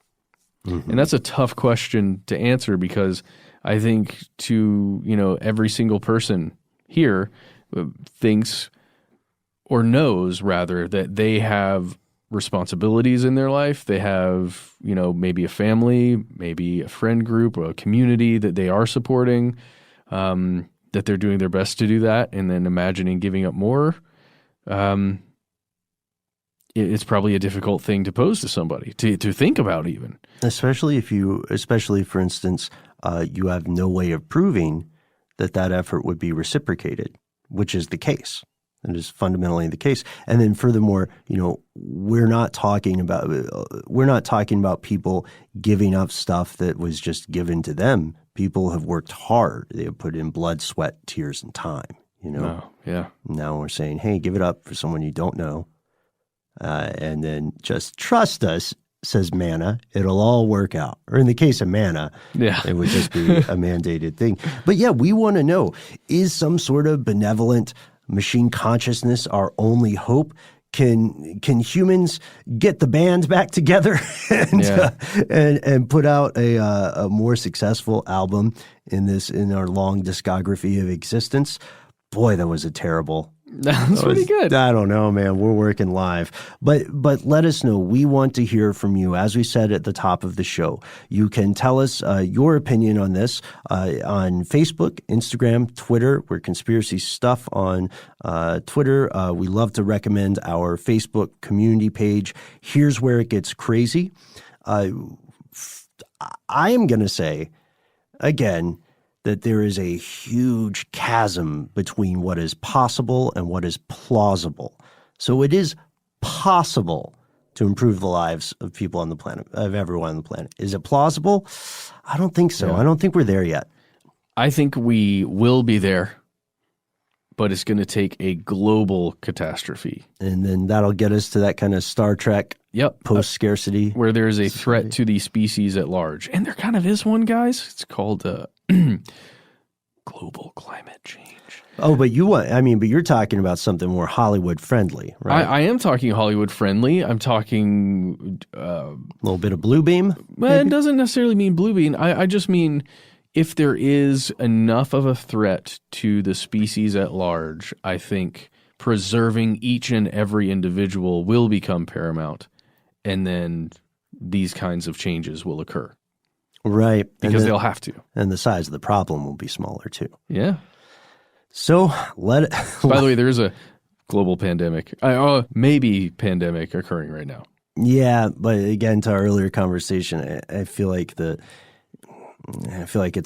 Mm-hmm. And that's a tough question to answer because I think every single person here thinks or knows rather that they have responsibilities in their life. They have, maybe a family, maybe a friend group or a community that they are supporting, that they're doing their best to do that. And then imagining giving up more, it's probably a difficult thing to pose to somebody to think about even. Especially for instance, you have no way of proving that effort would be reciprocated, which is the case. That is fundamentally the case. And then furthermore, we're not talking about people giving up stuff that was just given to them. People have worked hard. They have put in blood, sweat, tears, and time. Oh, yeah. Now we're saying, hey, give it up for someone you don't know. And then just trust us, says Manna. It'll all work out. Or in the case of Manna, it would just be a mandated thing. But yeah, we want to know, is some sort of benevolent machine consciousness our only hope? Can humans get the band back together and put out a more successful album in our long discography of existence? Boy, that was a terrible. That's pretty good. I don't know, man. We're working live. But let us know. We want to hear from you. As we said at the top of the show, you can tell us your opinion on this on Facebook, Instagram, Twitter. We're Conspiracy Stuff on Twitter. We love to recommend our Facebook community page. Here's where it gets crazy. I am going to say, again, that there is a huge chasm between what is possible and what is plausible. So it is possible to improve the lives of people on the planet, of everyone on the planet. Is it plausible? I don't think so. Yeah. I don't think we're there yet. I think we will be there, but it's going to take a global catastrophe. And then that'll get us to that kind of Star Trek post-scarcity. Where there is a threat to the species at large. And there kind of is one, guys. It's called global climate change. Oh, but you're talking about something more Hollywood friendly, right? I am talking Hollywood friendly. I'm talking a little bit of blue beam. Well, it doesn't necessarily mean blue beam. I just mean if there is enough of a threat to the species at large, I think preserving each and every individual will become paramount, and then these kinds of changes will occur. Right. Because they'll have to. And the size of the problem will be smaller too. Yeah. So let it. By the way, there is a global pandemic, maybe pandemic occurring right now. Yeah, but again, to our earlier conversation, I feel like it's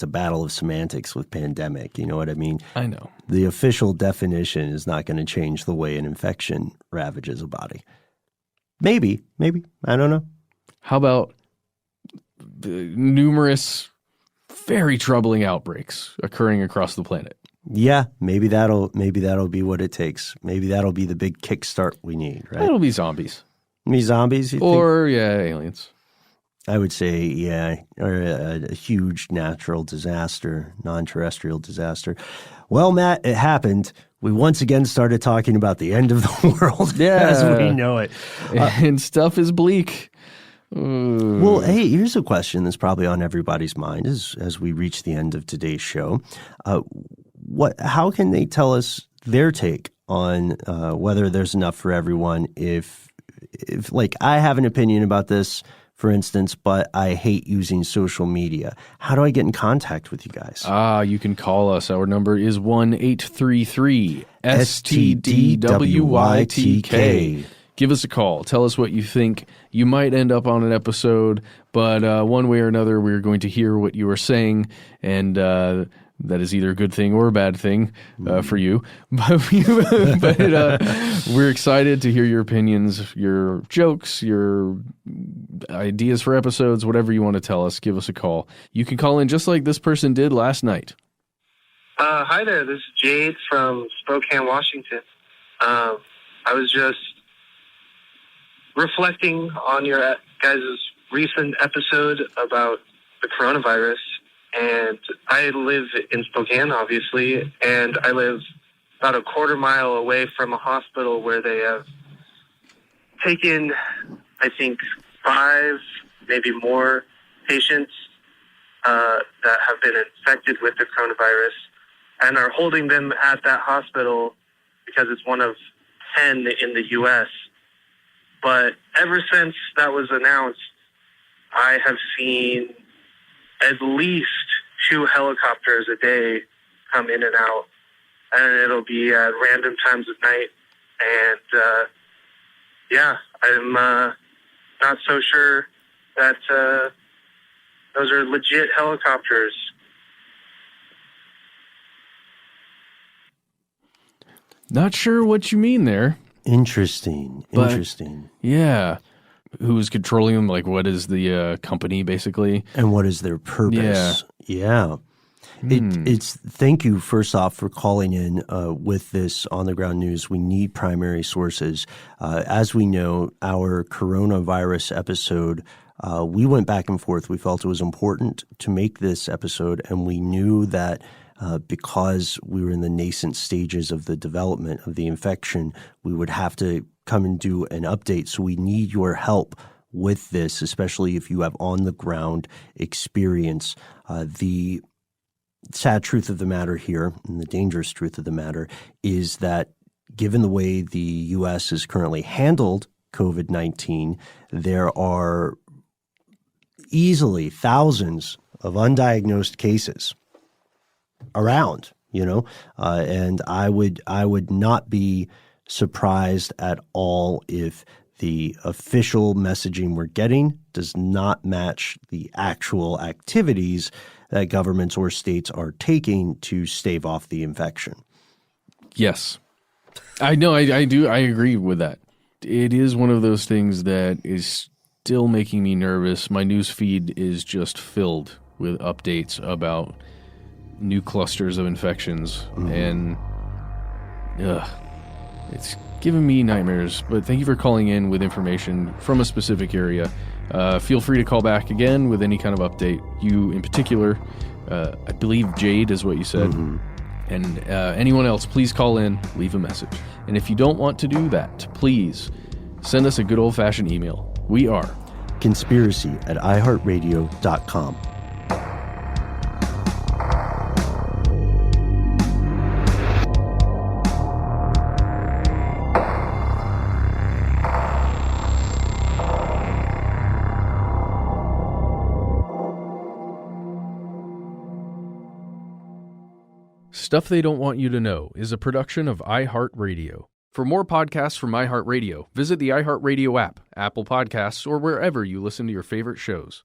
a battle of semantics with pandemic. You know what I mean? I know. The official definition is not going to change the way an infection ravages a body. Maybe. I don't know. How about the numerous, very troubling outbreaks occurring across the planet? Yeah, maybe that'll be what it takes. Maybe that'll be the big kickstart we need, right? It'll be zombies. Maybe zombies? You or, think? Aliens. I would say, yeah, or a huge natural disaster, non-terrestrial disaster. Well, Matt, it happened. We once again started talking about the end of the world as we know it. And stuff is bleak. Well, hey, here's a question that's probably on everybody's mind as we reach the end of today's show. How can they tell us their take on whether there's enough for everyone? If like I have an opinion about this, for instance, but I hate using social media. How do I get in contact with you guys? You can call us. Our number is 1-833-STDWYTK. Give us a call. Tell us what you think. You might end up on an episode, but one way or another, we're going to hear what you are saying, and that is either a good thing or a bad thing for you. But we're excited to hear your opinions, your jokes, your ideas for episodes, whatever you want to tell us. Give us a call. You can call in just like this person did last night. Hi there. This is Jade from Spokane, Washington. I was just reflecting on your guys' recent episode about the coronavirus. And I live in Spokane, obviously, and I live about a quarter mile away from a hospital where they have taken, I think, 5, maybe more patients that have been infected with the coronavirus and are holding them at that hospital because it's one of 10 in the U.S. But ever since that was announced, I have seen at least 2 helicopters a day come in and out, and it'll be at random times of night. And I'm not so sure that those are legit helicopters. Not sure what you mean there. Interesting. Yeah. Who's controlling them? Like, what is the company, basically? And what is their purpose? Yeah. It's thank you, first off, for calling in with this on-the-ground news. We need primary sources. As we know, our coronavirus episode, we went back and forth. We felt it was important to make this episode, and we knew that because we were in the nascent stages of the development of the infection, we would have to come and do an update. So we need your help with this, especially if you have on-the-ground experience. The sad truth of the matter here, and the dangerous truth of the matter, is that given the way the U.S. has currently handled COVID-19, there are easily thousands of undiagnosed cases around, and I would not be surprised at all if The official messaging we're getting does not match the actual activities that governments or states are taking to stave off the infection. Yes. I know, I do. I agree with that. It is one of those things that is still making me nervous. My news feed is just filled with updates about new clusters of infections, and it's giving me nightmares. But thank you for calling in with information from a specific area. Feel free to call back again with any kind of update. You in particular, I believe Jade is what you said. And anyone else, please call in, leave a message. And if you don't want to do that, please send us a good old-fashioned email. We are conspiracy@iHeartRadio.com. Stuff They Don't Want You to Know is a production of iHeartRadio. For more podcasts from iHeartRadio, visit the iHeartRadio app, Apple Podcasts, or wherever you listen to your favorite shows.